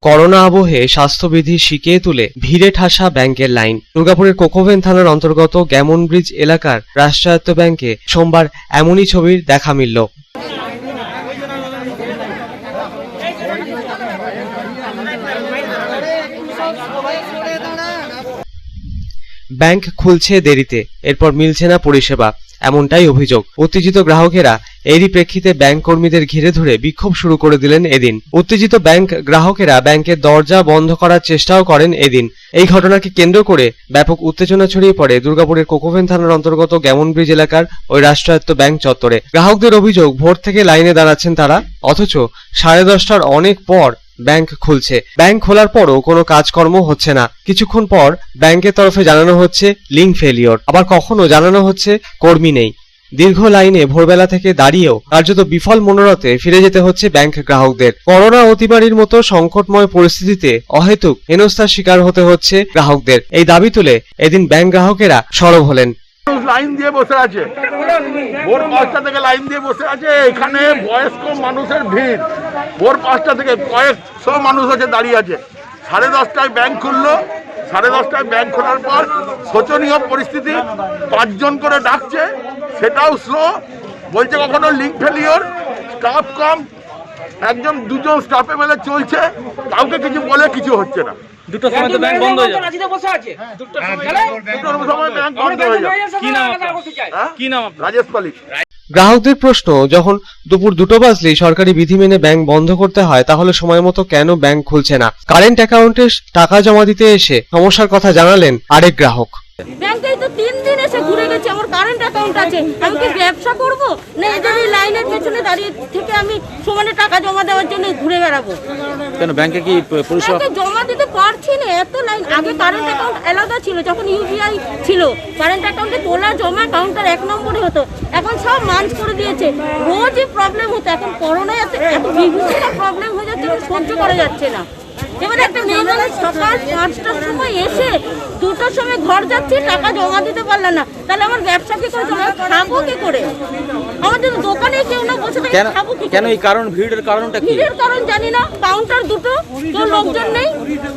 করোনা আবহে স্বাস্থ্যবিধি শিখিয়ে তুলে ভিড়ে ঠাসা ব্যাংকের লাইন। দুর্গাপুরের কোকোভেন থানার অন্তর্গত গ্যামন ব্রিজ এলাকার রাষ্ট্রায়ত্ত ব্যাংকে সোমবার এমনই ছবির দেখা মিলল। ব্যাংক খুলছে দেরিতে, এরপর মিলছে না পরিষেবা, এমনটাই অভিযোগ। উত্তেজিত গ্রাহকেরা এরই প্রেক্ষিতে ব্যাংক কর্মীদের ঘিরে ধরে বিক্ষোভ শুরু করে দিলেন এদিন। উত্তেজিত ব্যাংক গ্রাহকেরা ব্যাংকের দরজা বন্ধ করার চেষ্টাও করেন এদিন। এই ঘটনাকে কেন্দ্র করে ব্যাপক উত্তেজনা ছড়িয়ে পড়ে দুর্গাপুরের কোকোভেন থানার অন্তর্গত গ্যামন ব্রিজ এলাকার ওই রাষ্ট্রায়ত্ত ব্যাংক চত্বরে। গ্রাহকদের অভিযোগ, ভোর থেকে লাইনে দাঁড়াচ্ছেন তারা, অথচ 10:30টার অনেক পর ব্যাংক খুলছে। ব্যাংক খোলার পরও কোনো কাজকর্ম হচ্ছে না। কিছুক্ষণ পর ব্যাংকের তরফে জানানো হচ্ছে লিঙ্ক ফেলিওর, আবার কখনো জানানো হচ্ছে কর্মী নেই। দীর্ঘ লাইনে ভোরবেলা থেকে দাঁড়িয়েও কার্যত বিফল মনোরথে ফিরে যেতে হচ্ছে ব্যাংক গ্রাহকদের। করোনা অতিমারির মতো সংকটময় পরিস্থিতিতে অহেতুক হেনস্থার শিকার হতে হচ্ছে গ্রাহকদের। এই দাবি তুলে এদিন ব্যাংক গ্রাহকেরা সরব হলেন। লাইন দিয়ে বসে আছে, ভোর 5টা থেকে লাইন দিয়ে বসে আছে। এখানে বয়স্ক মানুষের ভিড়, ভোর 5টা থেকে কয়েকশো মানুষ আছে দাঁড়িয়ে আছে। 10:30টায় ব্যাংক খুললো। 10:30টায় ব্যাংক খোলার পর শোচনীয় পরিস্থিতি, 5 জন করে ডাকছে, সেটাও স্লো। বলছে কখনো লিঙ্ক ফেলিওর, স্টাফ কম, 1-2জন স্টাফে মেলে চলছে, কাউকে কিছু বলে কিছু হচ্ছে না। দুটোর সময় তো ব্যাংক বন্ধ হয়ে যাবে। দুটোর সময় ব্যাংক বন্ধ হয়ে যাবে। কি নাম? রাজেশ পালিক। গ্রাহকদের প্রশ্ন, যখন দুপুর 2টো বাজলেই সরকারি বিধি মেনে ব্যাংক বন্ধ করতে হয়, তাহলে সময় মতো কেন ব্যাংক খুলছে না? কারেন্ট অ্যাকাউন্টে টাকা জমা দিতে এসে সমস্যার কথা জানালেন আরেক গ্রাহক। ব্যাংকে তো 3 দিন এসে ঘুরে গেছে, আমার কারেন্ট অ্যাকাউন্ট আছে, আমি কি ব্যবসা করব না এদের এই লাইনের পেছনে দাঁড়িয়ে থেকে আমি সমানে টাকা জমা দেওয়ার জন্য ঘুরে বেড়াবো? কেন ব্যাংকে কি পরিষেবা? ব্যাংকে জমা দিতে পারছি না, এত লাইন। আগে কারেন্ট অ্যাকাউন্ট আলাদা ছিল, যখন ইউপিআই ছিল কারেন্ট অ্যাকাউন্টে তোলা জমা কাউন্টার 1 নম্বরে হতো, এখন সব মাঞ্চ করে দিয়েছে। রোজই প্রবলেম হতো, এখন করোনায় এত বিভিন্ন প্রবলেম হয়ে যাচ্ছে, সহ্য করা যাচ্ছে না। এবার একটা মেয়ে সকাল 5টার সময় এসে 2টার সময় ঘর যাচ্ছে, টাকা জমা দিতে পারলাম না, তাহলে আমার ব্যবসা কি করে চলবে? খাবো কি করে? আমাদের দোকানে কেউ না বসে থাকে, খাবো কি? কেন এই কারণ? ভিড়ের কারণটা কি? ভিড়ের কারণ জানি না, কাউন্টার দুটো, কেউ লোকজন নেই,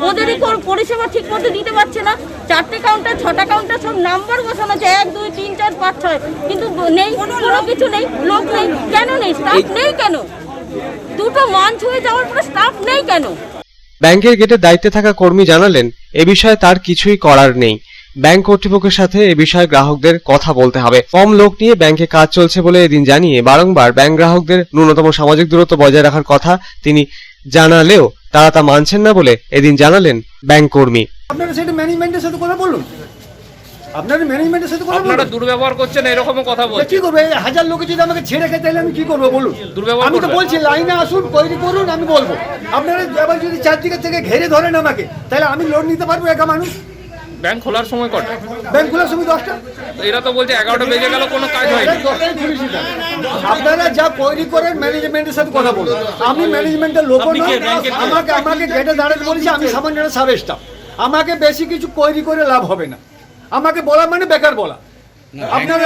ওদেরই পরিষেবা ঠিক মতো দিতে পারছে না। 4টে কাউন্টার, 6টা কাউন্টার, সব নাম্বার বসানো আছে, 1 2 3 4 5 6, কিন্তু নেই, কোনো কিছু নেই, লোক নেই। কেন নেই? স্টাফ নেই কেন? দুটো মাঞ্চ হয়ে যাওয়ার পরে স্টাফ নেই কেন? ব্যাংকের গেটে দায়িত্বে থাকা কর্মী জানালেন, এ বিষয়ে তার কিছুই করার নেই। ব্যাংক কর্তৃপক্ষের সাথে এ বিষয়ে গ্রাহকদের কথা বলতে হবে। কম লোক নিয়ে ব্যাংকে কাজ চলছে বলে এদিন জানিয়ে বারংবার ব্যাংক গ্রাহকদের ন্যূনতম সামাজিক দূরত্ব বজায় রাখার কথা তিনি জানালেও তারা তা মানছেন না বলে এদিন জানালেন ব্যাংক কর্মী। আপনারা সেটা ম্যানেজমেন্টের সাথে কথা বলুন, আপনারা ম্যানেজমেন্টের সাথে কথা বলুন। আপনারা দুর্ব্যবহার করছেন, এরকমও কথা বলছেন। কি করবে? 1000 লোক যদি আমাকে ছেড়ে খেতে তাহলে আমি কি করবো বলুন? আমি তো বলছি লাইনে আসুন, তৈরি করুন, আমি বলবো। আপনারা আবার যদি চারদিকে থেকে ঘেরে ধরেন আমাকে, তাহলে আমি লোন নিতে পারবো একা মানুষ? ব্যাংক খোলার সময় কটা? ব্যাংক খোলার সময় 10টা। এরা তো বলছে 11টা বেজে গেল, কোনো কাজ হয়নি। আপনারা যা তৈরি করেন ম্যানেজমেন্টের সাথে কথা বলুন। আমি ম্যানেজমেন্টের লোক নই, আমাকে গেটে দাঁড়াতে বলেছি, আমি সামান্য সাব স্টাফ, আমাকে বেশি কিছু তৈরি করে লাভ হবে না। আমাকে বলা মানে বেকার বলা। আপনারা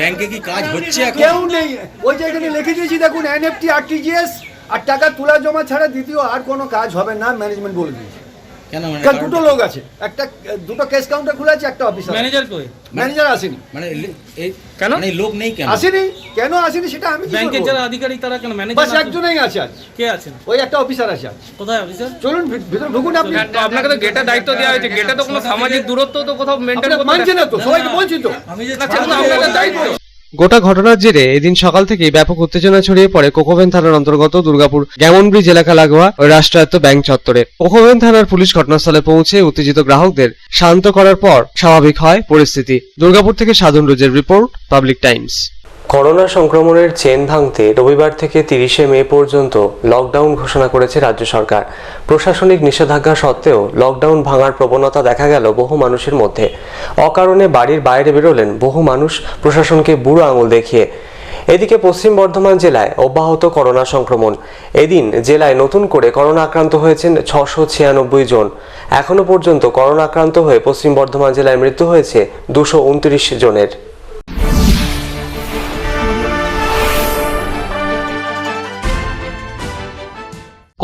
ব্যাংকে কি কাজ হচ্ছে? কেউ নেই। ওই যে এখানে লিখে দিয়েছি দেখুন, এনএফটি, আরটিজিএস আর টাকা তোলা জমা ছাড়া দ্বিতীয় আর কোনো কাজ হবে না, ম্যানেজমেন্ট বলে দিয়েছে। কেন? দুটো লোক আছে, দুটো কেস কাউন্টার খোলা আছে, একটা অফিসার। ম্যানেজার কই? ম্যানেজার আসেনি। কেন লোক নেই? কেন আসেনি? কেন আসেনি সেটা আমি কি ব্যাংকের বলবো? যারা আধিকারিক তারা কেন? ম্যানেজার বাস একজনই আছে আজ। কে আছেন? ওই একটা অফিসার আছে আজ। কোথায় অফিসার? চলুন ভিতরে ঢুকুন। আপনি আপনাকে তো গেটে দায়িত্ব দেওয়া হয়েছে, গেটে তো কোনো সামাজিক দূরত্ব তো কোথাও মেইনটেইন করতে মানছেন না তো? সবাইকে বলছি তো। আপনাদের দায়িত্ব। গোটা ঘটনার জেরে এদিন সকাল থেকেই ব্যাপক উত্তেজনা ছড়িয়ে পড়ে কোকোভেন থানার অন্তর্গত দুর্গাপুর গ্যামন ব্রিজ এলাকা লাগোয়া ওই রাষ্ট্রায়ত্ত ব্যাংক চত্বরে। কোকোভেন থানার পুলিশ ঘটনাস্থলে পৌঁছে উত্তেজিত গ্রাহকদের শান্ত করার পর স্বাভাবিক হয় পরিস্থিতি। দুর্গাপুর থেকে সাধন রুজের রিপোর্ট, পাবলিক টাইমস। করোনা সংক্রমণের চেন ভাঙতে রবিবার থেকে 30শে মে পর্যন্ত লকডাউন ঘোষণা করেছে রাজ্য সরকার। প্রশাসনিক নিষেধাজ্ঞা সত্ত্বেও লকডাউন ভাঙার প্রবণতা দেখা গেল বহু মানুষের মধ্যে। অকারণে বাড়ির বাইরে বেরোলেন বহু মানুষ প্রশাসনকে বুড়ো আঙুল দেখিয়ে। এদিকে পশ্চিম বর্ধমান জেলায় অব্যাহত করোনা সংক্রমণ। এদিন জেলায় নতুন করে করোনা আক্রান্ত হয়েছেন 696 জন। এখনো পর্যন্ত করোনা আক্রান্ত হয়ে পশ্চিম বর্ধমান জেলায় মৃত্যু হয়েছে 229 জনের।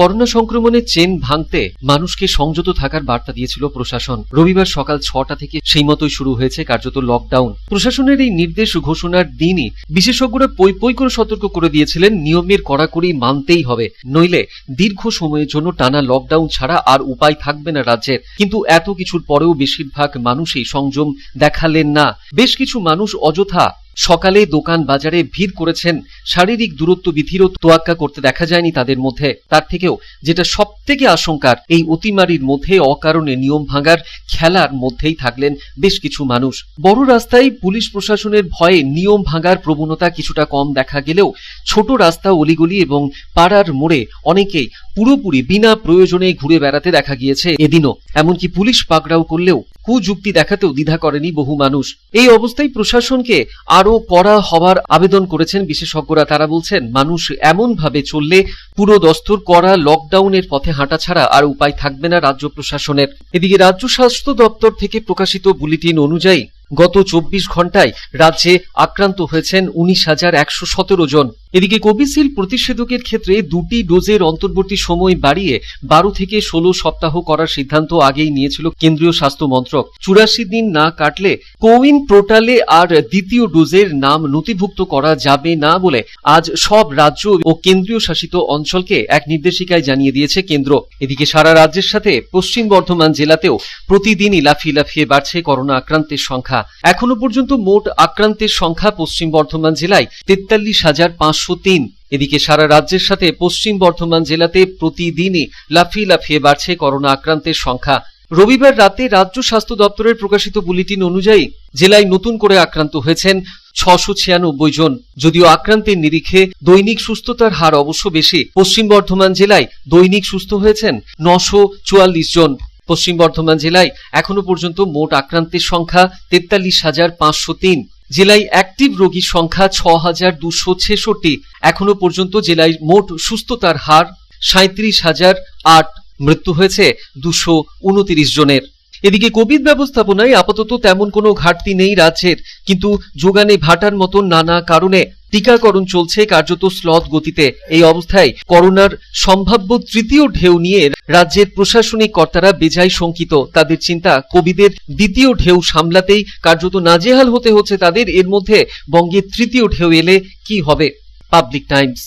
করোনা সংক্রমণের চেন ভাঙতে মানুষকে সংযত থাকার বার্তা দিয়েছিল প্রশাসন। রবিবার সকাল 6টা থেকে সেই মতোই শুরু হয়েছে কার্যত লকডাউন। প্রশাসনের এই নির্দেশ ঘোষণার দিনই বিশেষজ্ঞরা পই পই করে সতর্ক করে দিয়েছিলেন, নিয়মের কড়াকড়ি মানতেই হবে, নইলে দীর্ঘ সময়ের জন্য টানা লকডাউন ছাড়া আর উপায় থাকবে না রাজ্যের। কিন্তু এত কিছুর পরেও বেশিরভাগ মানুষই সংযম দেখালেন না। বেশ কিছু মানুষ অযথা সকালে দোকান বাজারে ভিড় করেছেন। শারীরিক দূরত্ব বিধিরও তোয়াক্কা করতে দেখা যায়নি তাদের মধ্যে। তার থেকেও যেটা সব থেকে আশঙ্কার, এই অতিমারির মধ্যে অকারণে নিয়ম ভাঙার খেলার মধ্যেই থাকলেন বেশ কিছু মানুষ। বড় রাস্তায় পুলিশ প্রশাসনের ভয়ে নিয়ম ভাঙার প্রবণতা কিছুটা কম দেখা গেলেও ছোট রাস্তা, অলিগলি এবং পাড়ার মোড়ে অনেকেই পুরোপুরি বিনা প্রয়োজনে ঘুরে বেড়াতে দেখা গিয়েছে এদিনও। এমনকি পুলিশ পাকড়াও করলেও কুযুক্তি দেখাতেও দ্বিধা করেনি বহু মানুষ। এই অবস্থায় প্রশাসনকে আরো কড়া হওয়ার আবেদন করেছেন বিশেষজ্ঞরা। তারা বলছেন, মানুষ এমন ভাবে চললে পুরো দস্তুর করা লকডাউনের পথে হাঁটা ছাড়া আর উপায় থাকবে না রাজ্য প্রশাসনের। এদিকে রাজ্য স্বাস্থ্য দপ্তর থেকে প্রকাশিত বুলেটিন অনুযায়ী গত 24 ঘন্টায় রাজ্যে আক্রান্ত হয়েছেন 19,117 জন। এদিকে কোভিশিল্ড প্রতিষেধকের ক্ষেত্রে 2টি ডোজের অন্তর্বর্তী সময় বাড়িয়ে 12 থেকে 16 সপ্তাহ করার সিদ্ধান্ত আগেই নিয়েছিল কেন্দ্রীয় স্বাস্থ্য মন্ত্রক। 84 দিন না কাটলে কোউইন পোর্টালে আর দ্বিতীয় ডোজের নাম নথিভুক্ত করা যাবে না বলে আজ সব রাজ্য ও কেন্দ্রীয় শাসিত অঞ্চলকে এক নির্দেশিকায় জানিয়ে দিয়েছে কেন্দ্র। এদিকে সারা রাজ্যের সাথে পশ্চিম বর্ধমান জেলাতেও প্রতিদিনই লাফিয়ে লাফিয়ে বাড়ছে করোনা আক্রান্তের সংখ্যা। এখনো পর্যন্ত মোট আক্রান্তের সংখ্যা পশ্চিম বর্ধমান জেলায় 43,503। এদিকে সারা রাজ্যের সাথে পশ্চিম বর্ধমান জেলাতে প্রতিদিনই লাফিয়ে লাফিয়ে বাড়ছে করোনা আক্রান্তের সংখ্যা। রবিবার রাতে রাজ্য স্বাস্থ্য দপ্তরের প্রকাশিত বুলেটিন অনুযায়ী জেলায় নতুন করে আক্রান্ত হয়েছেন 696 জন। যদিও আক্রান্তের নিরিখে দৈনিক সুস্থতার হার অবশ্য বেশি। পশ্চিম বর্ধমান জেলায় দৈনিক সুস্থ হয়েছেন 944 জন। পশ্চিম বর্ধমান জেলায় এখনো পর্যন্ত মোট আক্রান্তের সংখ্যা 43,503। জেলায় অ্যাক্টিভ রোগীর সংখ্যা 6,266। এখনো পর্যন্ত জেলায় মোট সুস্থতার হার 37,008। মৃত্যু হয়েছে 229 জনের। এদিকে কোভিড ব্যবস্থাপনায় আপাতত তেমন কোনো ঘাটতি নেই রাজ্যের, কিন্তু যোগানে ভাটার মতো নানা কারণে টিকাকরণ চলছে কার্যত স্লথ গতিতে। এই অবস্থায় করোনার সম্ভাব্য তৃতীয় ঢেউ নিয়ে রাজ্যের প্রশাসনিক কর্তারা বেজায় শঙ্কিত। তাদের চিন্তা, কোভিডের দ্বিতীয় ঢেউ সামলাতেই কার্যত নাজেহাল হতে হচ্ছে তাদের। এর মধ্যে বঙ্গের তৃতীয় ঢেউ এলে কি হবে? Public Times.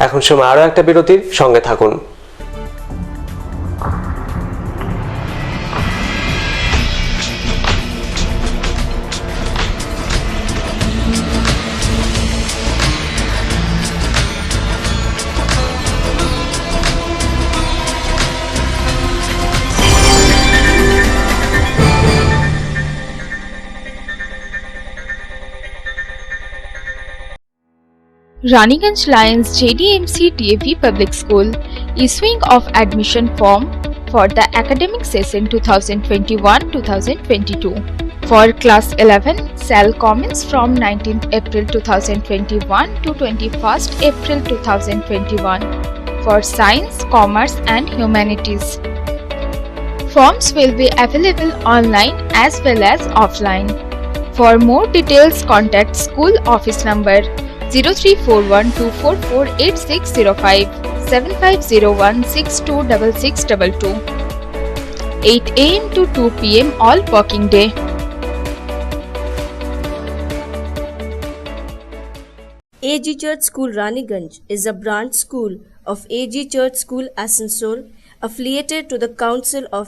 এখন সময় আরো একটা বিরতির, সঙ্গে থাকুন। Raniganj Lions JDMC DAV Public School issuing of admission form for the academic session 2021-2022. For class 11, shall commence from 19th April 2021 to 21st April 2021. For science, commerce and humanities. Forms will be available online as well as offline. For more details, contact school office number 0341244865 7501626622. 8 AM to 2 PM all working day. AG Church School Raniganj is a branch school of AG Church School Asansol, affiliated to the Council of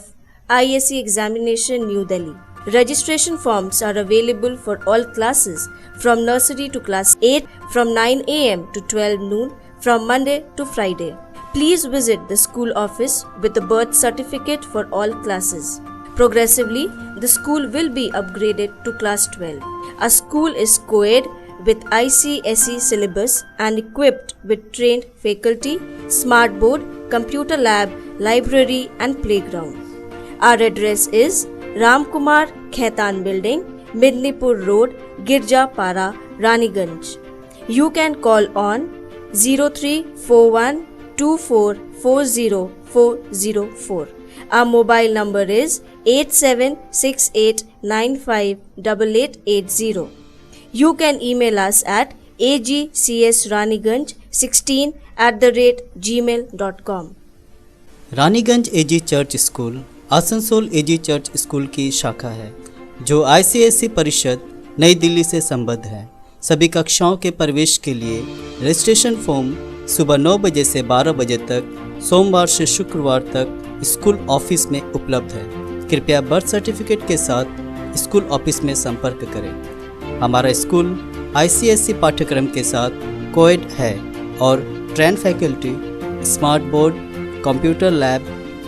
ISC Examination New Delhi. Registration forms are available for all classes from nursery to class 8 from 9 AM to 12 noon from Monday to Friday. Please visit the school office with a birth certificate for all classes. Progressively, the school will be upgraded to class 12. Our school is co-ed with ICSE syllabus and equipped with trained faculty, smart board, computer lab, library and playground. Our address is Ramkumar Khaitan Building, Midnipur Road, Girjapara, Raniganj. You can call on 0341 2440 Our mobile number is 8768958880. You can email us at agcsraniganj16@gmail.com. Raniganj AG church school Asansol AG church school की शाखा है जो ICSE परिषद नई दिल्ली से संबद्ध है। सभी कक्षाओं के प्रवेश के लिए रजिस्ट्रेशन फॉर्म सुबह 9 बजे से 12 बजे तक सोमवार से शुक्रवार तक स्कूल ऑफिस में उपलब्ध है। कृपया बर्थ सर्टिफिकेट के साथ स्कूल ऑफिस में संपर्क करें। हमारा स्कूल ICSE पाठ्यक्रम के साथ कोएड है और train faculty, smart board, computer lab,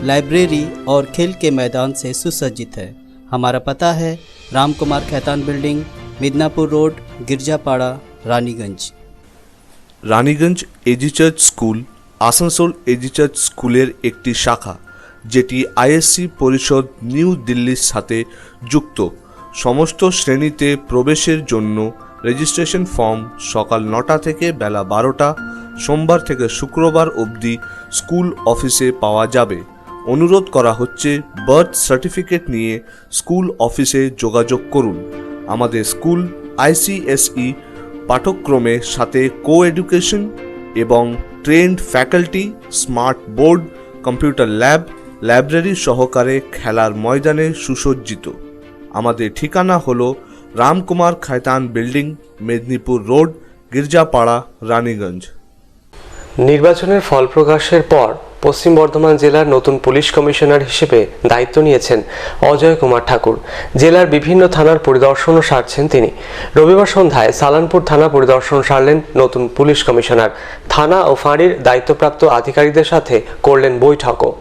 library और खेल के मैदान से सुसज्जित है। हमारा पता है Ramkumar Khaitan building, Midnapore road, Girjapara, Raniganj. Raniganj AG church school Asansol AG church স্কুলের একটি শাখা যেটি ISC পরিষদ নিউ দিল্লির সাথে যুক্ত। সমস্ত শ্রেণীতে প্রবেশের জন্য রেজিস্ট্রেশন ফর্ম সকাল 9টা থেকে বেলা 12টা সোমবার থেকে শুক্রবার অবধি স্কুল অফিসে পাওয়া যাবে। অনুরোধ করা হচ্ছে বার্থ সার্টিফিকেট নিয়ে স্কুল অফিসে যোগাযোগ করুন। আমাদের স্কুল ICSE পাঠ্যক্রমের সাথে কো-এডুকেশন এবং trend faculty, smart board, computer lab, library সহকারে খেলার ময়দানে সুসজ্জিত। আমাদের ঠিকানা হলো রামকুমার খায়তান বিল্ডিং, মেদিনীপুর রোড, গির্জাপাড়া, রানীগঞ্জ। নির্বাচনের ফল প্রকাশের পর পশ্চিম বর্ধমান জেলার নতুন পুলিশ কমিশনার হিসেবে দায়িত্ব নিয়েছেন অজয় কুমার ঠাকুর। জেলার বিভিন্ন থানার পরিদর্শনও সারছেন তিনি। রবিবার সন্ধ্যায় সালানপুর থানা পরিদর্শন সারলেন নতুন পুলিশ কমিশনার। থানা ও ফাঁড়ির দায়িত্বপ্রাপ্ত আধিকারিকদের সাথে করলেন বৈঠকও।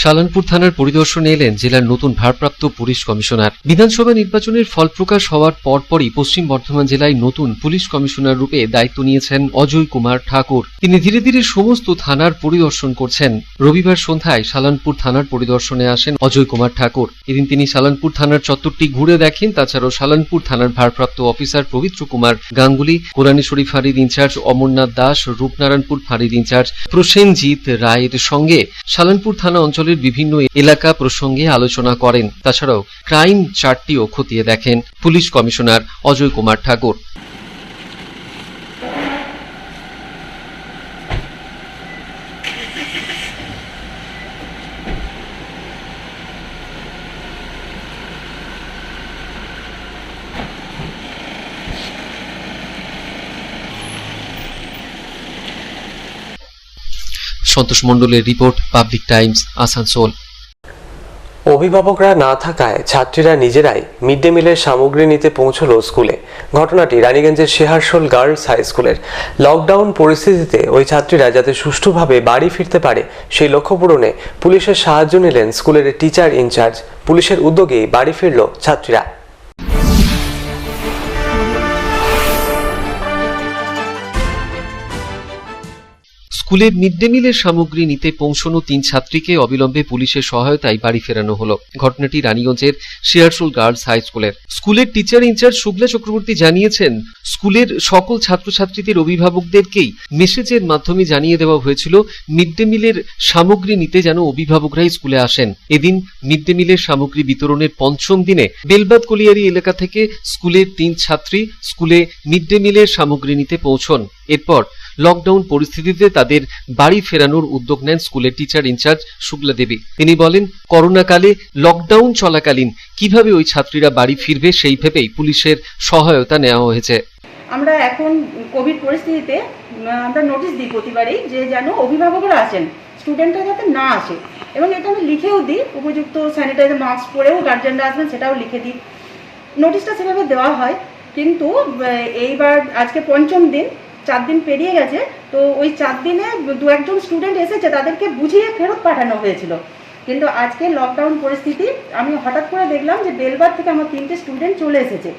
সালানপুর থানার পরিদর্শনে এলেন জেলার নতুন ভারপ্রাপ্ত পুলিশ কমিশনার। বিধানসভা নির্বাচনের ফল প্রকাশ হওয়ার পরপরই পশ্চিম বর্ধমান জেলায় নতুন পুলিশ কমিশনার রূপে দায়িত্ব নিয়েছেন অজয় কুমার ঠাকুর। তিনি ধীরে ধীরে সমস্ত থানার পরিদর্শন করছেন। রবিবার সন্ধ্যায় সালানপুর থানার পরিদর্শনে আসেন অজয় কুমার ঠাকুর। এদিন তিনি সালানপুর থানার চত্বরটি ঘুরে দেখেন। তাছাড়াও সালানপুর থানার ভারপ্রাপ্ত অফিসার পবিত্র কুমার গাঙ্গুলি, কোরআনী শরীফ ফাঁড়ির ইনচার্জ অমরনাথ দাস, রূপনারায়ণপুর ফাঁড়ির ইনচার্জ প্রসেনজিৎ রায়ের সঙ্গে সালানপুর থানা অঞ্চলের বিভিন্ন এলাকা প্রসঙ্গে আলোচনা করেন। তাছাড়াও ক্রাইম চার্টটিও খতিয়ে দেখেন পুলিশ কমিশনার অজয় কুমার ঠাকুর। সন্তোষ মণ্ডলের রিপোর্ট, পাবলিক টাইমস, আসানসোল। অভিভাবকরা না থাকায় ছাত্রীরা নিজেরাই মিড ডে মিলের সামগ্রী নিতে পৌঁছলো স্কুলে। ঘটনাটি রানীগঞ্জের শেহারশোল গার্লস হাই স্কুলের। লকডাউন পরিস্থিতিতে ওই ছাত্রীরা যাতে সুষ্ঠুভাবে বাড়ি ফিরতে পারে সেই লক্ষ্য পূরণে পুলিশের সাহায্য নিলেন স্কুলের টিচার ইনচার্জ। পুলিশের উদ্যোগেই বাড়ি ফিরল ছাত্রীরা। স্কুলের মিড ডে মিলের সামগ্রী নিতে পৌঁছানো 3 ছাত্রীকে অবিলম্বে পুলিশের সহায়তায় বাড়ি ফেরানো হলো। ঘটনাটি রানীগঞ্জের শেয়ারশোল গার্লস হাই স্কুলের। স্কুলের টিচার ইনচার্জ শুক্লা চক্রবর্তী জানিয়েছেন, স্কুলের সকল ছাত্রছাত্রীদের অভিভাবকদেরকেই মেসেজের মাধ্যমে জানিয়ে দেওয়া হয়েছিল মিড ডে মিলের সামগ্রী নিতে যেন অভিভাবকরাই স্কুলে আসেন। এদিন মিড ডে মিলের সামগ্রী বিতরণের 5ম দিনে বেলবাদ কলিয়ারি এলাকা থেকে স্কুলের 3 ছাত্রী স্কুলে মিড ডে মিলের সামগ্রী নিতে পৌঁছন। এরপর লকডাউন পরিস্থিতিতে তাদের বাড়ি ফেরানোর উদ্যোগ নেন স্কুলের টিচার ইনচার্জ শুক্লা দেবী। তিনি বলেন, করোনাকালে লকডাউন চলাকালীন কিভাবে ওই ছাত্রীরা বাড়ি ফিরবে সেই ভেবেই পুলিশের সহায়তা নেওয়া হয়েছে। আমরা এখন কোভিড পরিস্থিতিতে আমরা নোটিশ দিই প্রতিবারই যে যেন অভিভাবকরা আসেন, স্টুডেন্টরা যাতে না আসে, এবং এটা আমি লিখেও দিই। উপযুক্ত স্যানিটাইজার মাস্ক পরেও গার্জেনরা আসবেন সেটাও লিখে দিই। নোটিশটা সেভাবে দেওয়া হয়, কিন্তু এইবার আজকে 5ম দিন, 4 দিন পেরিয়ে গেছে। তো ওই 4 দিনে 2-1 জন স্টুডেন্ট এসেছে, তাদেরকে বুঝিয়ে ফেরত পাঠানো হয়েছিল। কিন্তু আজকে লকডাউন পরিস্থিতি আমি হঠাৎ করে দেখলাম যে বেলবার থেকে আমার 3টে স্টুডেন্ট চলে এসেছে।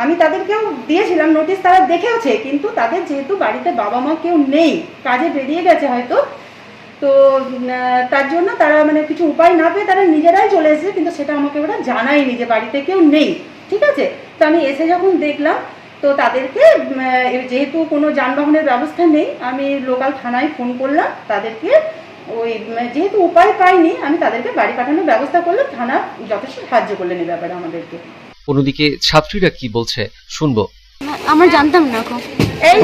আমি তাদেরকেও দিয়েছিলাম নোটিশ, তারা দেখেওছে, কিন্তু তাদের যেহেতু বাড়িতে বাবা মা কেউ নেই, কাজে বেরিয়ে গেছে হয়তো, তো তার জন্য তারা মানে কিছু উপায় না পেয়ে তারা নিজেরাই চলে এসেছে, কিন্তু সেটা আমাকে ওরা জানায়নি যে বাড়িতে কেউ নেই। ঠিক আছে, তো আমি এসে যখন দেখলাম তো তাদেরকে যেহেতু কোনো যানবাহনের ব্যবস্থা নেই, আমি লোকাল থানায় ফোন করলাম, তাদেরকে ওই যেহেতু উপায় পাইনি আমি তাদেরকে বাড়ি পাঠানোর ব্যবস্থা করলাম। থানা যথেষ্ট সাহায্য করলেন এই ব্যাপারে আমাদেরকে। অন্যদিকে ছাত্রীরা কি বলছে শুনবো। আমরা জানতাম না এই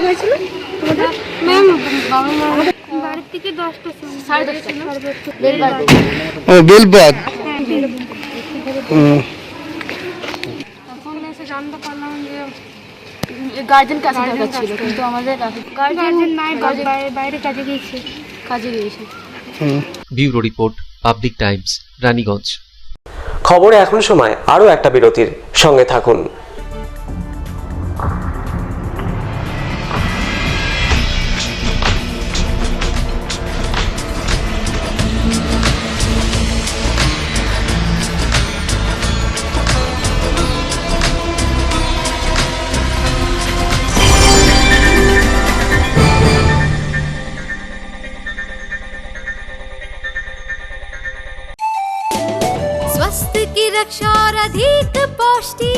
হয়েছিল ম্যাম, বাড়ি থেকে 10টা 10:30 বেলবাগ তখন এসে জানতে পারলাম যে গার্জেন কাছে দরকার ছিল, কিন্তু আমাদের গার্জেন নাই, বাইরে কাজে গিয়েছে। Bureau report, public Times, Raniganj. খবরে এখন সময় আরও একটা বিরতির, সঙ্গে থাকুন। स्वास्थ्य की रक्षा और अधिक पौष्टि,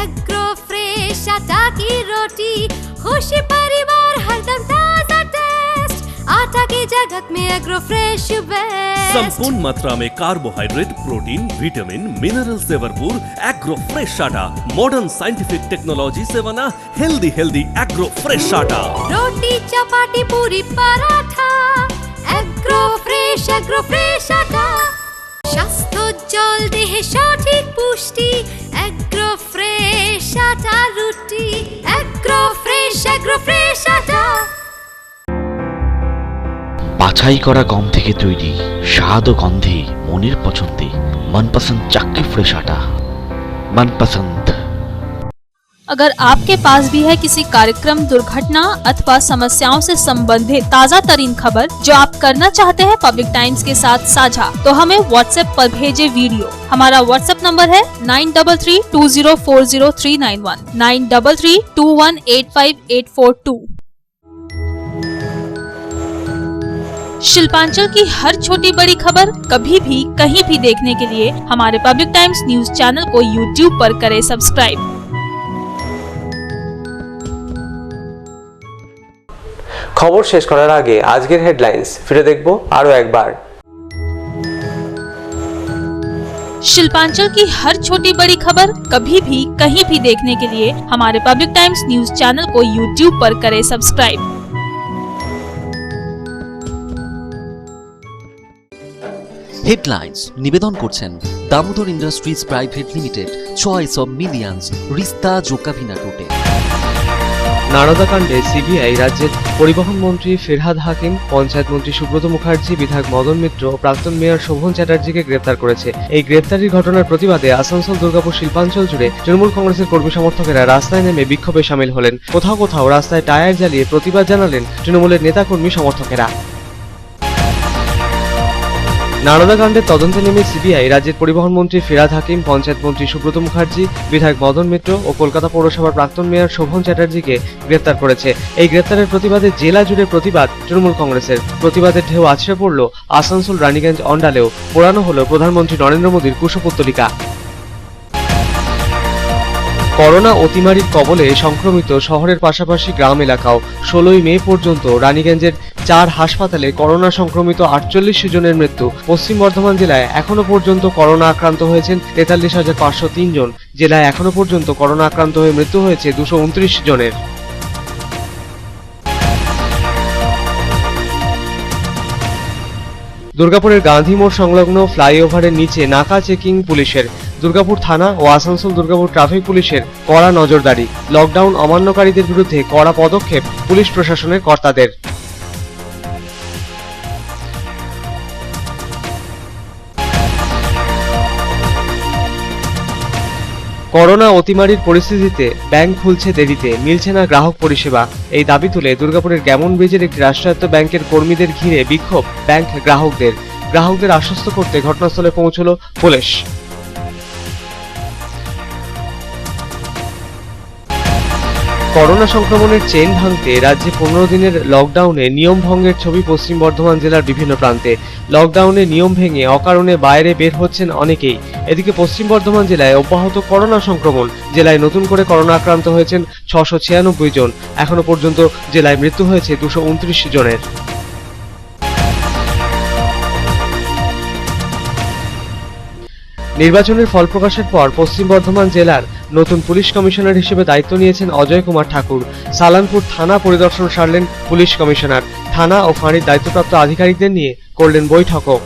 एग्रो फ्रेश आटा की रोटी, खुशी परिवार हरदम ताजा टेस्ट, आटा की जगत में एग्रो फ्रेश बेस्ट। संपूर्ण मात्रा में कार्बोहाइड्रेट, प्रोटीन, विटामिन, मिनरल से भरपूर एग्रो फ्रेश आटा, मॉडर्न साइंटिफिक टेक्नोलॉजी से बना हेल्दी एग्रो फ्रेश आटा। रोटी चपाटी पूरी पराठा, एग्रो फ्रेश आटा, স্বাস্থ্যোজ্জ্বল দেহে সঠিক পুষ্টি, এগ্রো ফ্রেশ আটা রুটি, এগ্রো ফ্রেশ আটা। বাছাই করা গম থেকে তৈরি, স্বাদ ও গন্ধে মনের পছন্দে, মনপসন্দ চাক্কি ফ্রেশ আটা, মনপসন্দ। अगर आपके पास भी है किसी कार्यक्रम, दुर्घटना अथवा समस्याओं से संबंधित ताज़ा तरीन खबर जो आप करना चाहते हैं पब्लिक टाइम्स के साथ साझा, तो हमें व्हाट्सएप पर भेजे वीडियो। हमारा व्हाट्सएप नंबर है 9332040391, 9332185842। शिल्पांचल की हर छोटी बड़ी खबर कभी भी कहीं भी देखने के लिए हमारे पब्लिक टाइम्स न्यूज चैनल को यूट्यूब पर करें सब्सक्राइब। খবর শেষ করার আগে আজকের হেডলাইন্স ফিরে দেখব আরো একবার। शिल्पांचल की हर छोटी बड़ी खबर कभी भी कहीं भी देखने के लिए हमारे पब्लिक टाइम्स न्यूज चैनल को यूट्यूब पर करें सब्सक्राइब। হেডলাইন্স নিবেদন করছেন Damodar industries private limited, choice of millions, রিস্তা জোকাভিনা টোটে। নারদাকাণ্ডে সিবিআই রাজ্যের পরিবহন মন্ত্রী ফিরহাদ হাকিম, পঞ্চায়েত মন্ত্রী সুব্রত মুখার্জি, বিধায়ক মদন মিত্র ও প্রাক্তন মেয়র শোভন চ্যাটার্জিকে গ্রেপ্তার করেছে। এই গ্রেপ্তারির ঘটনার প্রতিবাদে আসানসোল দুর্গাপুর শিল্পাঞ্চল জুড়ে তৃণমূল কংগ্রেসের কর্মী সমর্থকেরা রাস্তায় নেমে বিক্ষোভে সামিল হলেন। কোথাও কোথাও রাস্তায় টায়ার জ্বালিয়ে প্রতিবাদ জানালেন তৃণমূলের নেতাকর্মী সমর্থকেরা। নারদাকাণ্ডের তদন্তে নেমে সিবিআই রাজ্যের পরিবহন মন্ত্রী ফিরহাদ হাকিম, পঞ্চায়েত মন্ত্রী সুব্রত মুখার্জি, বিধায়ক মদন মিত্র ও কলকাতা পৌরসভার প্রাক্তন মেয়র শোভন চ্যাটার্জিকে গ্রেপ্তার করেছে। এই গ্রেপ্তারের প্রতিবাদে জেলা জুড়ে প্রতিবাদ তৃণমূল কংগ্রেসের। প্রতিবাদের ঢেউ আছড়ে পড়ল আসানসোল, রানীগঞ্জ, অন্ডালেও। পোড়ানো হলো প্রধানমন্ত্রী নরেন্দ্র মোদীর কুশপুত্তলিকা। করোনা অতিমারির কবলে সংক্রমিত শহরের পাশাপাশি গ্রাম এলাকাও। 16ই মে পর্যন্ত রানীগঞ্জের 4 হাসপাতালে করোনা সংক্রমিত 48 জনের মৃত্যু। পশ্চিম বর্ধমান জেলায় এখনো পর্যন্ত করোনা আক্রান্ত হয়েছেন 43,503 জন। জেলায় এখনো পর্যন্ত করোনা আক্রান্ত হয়ে মৃত্যু হয়েছে 229 জনের। দুর্গাপুরের গান্ধী মোড় সংলগ্ন ফ্লাইওভারের নিচে নাকা চেকিং পুলিশের। দুর্গাপুর থানা ও আসানসোল দুর্গাপুর ট্রাফিক পুলিশের কড়া নজরদারি। লকডাউন অমান্যকারীদের বিরুদ্ধে কড়া পদক্ষেপ পুলিশ প্রশাসনের কর্তাদের। করোনা অতিমারির পরিস্থিতিতে ব্যাংক খুলছে দেরিতে, মিলছে না গ্রাহক পরিষেবা। এই দাবি তুলে দুর্গাপুরের গ্যামন ব্রিজের একটি রাষ্ট্রায়ত্ত ব্যাংকের কর্মীদের ঘিরে বিক্ষোভ ব্যাংক গ্রাহকদের। গ্রাহকদের আশ্বস্ত করতে ঘটনাস্থলে পৌঁছলো পুলিশ। করোনা সংক্রমণের চেইন ভাঙতে রাজ্যে 15 দিনের লকডাউনে নিয়ম ভঙ্গের ছবি পশ্চিম বর্ধমান জেলার বিভিন্ন প্রান্তে। লকডাউনে নিয়ম ভেঙে অকারণে বাইরে বের হচ্ছেন অনেকেই। এদিকে পশ্চিম বর্ধমান জেলায় অব্যাহত করোনা সংক্রমণ। জেলায় নতুন করে করোনা আক্রান্ত হয়েছেন 696 জন। এখনো পর্যন্ত জেলায় মৃত্যু হয়েছে 229 জনের। নির্বাচনের ফল প্রকাশের পর পশ্চিম বর্ধমান জেলার নতুন পুলিশ কমিশনার হিসেবে দায়িত্ব নিয়েছেন অজয় কুমার ঠাকুর। সালানপুর থানা পরিদর্শন সারলেন পুলিশ কমিশনার। থানা ও ফাঁড়ির দায়িত্বপ্রাপ্ত আধিকারিকদের নিয়ে করলেন বৈঠকও।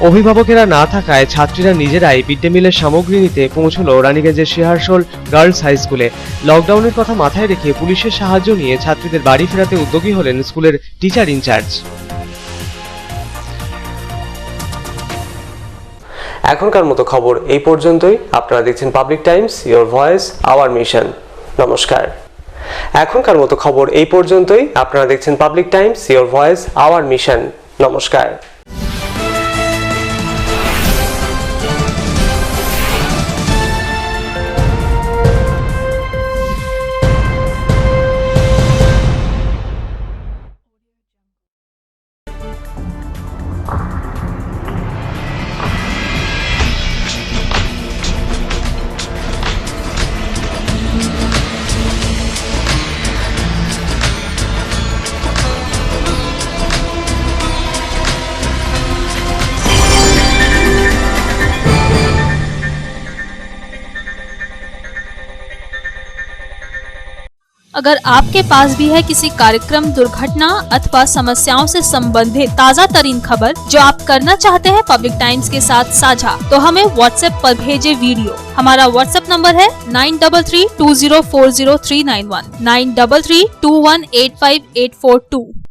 অভিভাবকেরা না থাকায় ছাত্রীরা নিজেরাই মিড ডে মিলের সামগ্রী নিতে পৌঁছলো রানীগঞ্জের শিহারশোল গার্লস হাই স্কুলে। লকডাউনের কথা মাথায় রেখে পুলিশের সাহায্য নিয়ে ছাত্রীদের বাড়ি ফেরাতে উদ্যোগী হলেন স্কুলের টিচার ইনচার্জ। এখনকার মতো খবর এই পর্যন্তই। আপনারা দেখছেন public Times, your voice hour mission. নমস্কার। এখনকার মতো খবর এই পর্যন্তই। আপনারা দেখছেন public Times, your voice hour mission. নমস্কার। अगर आपके पास भी है किसी कार्यक्रम, दुर्घटना अथवा समस्याओं से संबंधित ताज़ा तरीन खबर जो आप करना चाहते हैं पब्लिक टाइम्स के साथ साझा, तो हमें व्हाट्सएप पर भेजे वीडियो। हमारा व्हाट्सएप नंबर है 9332040391 9332185842।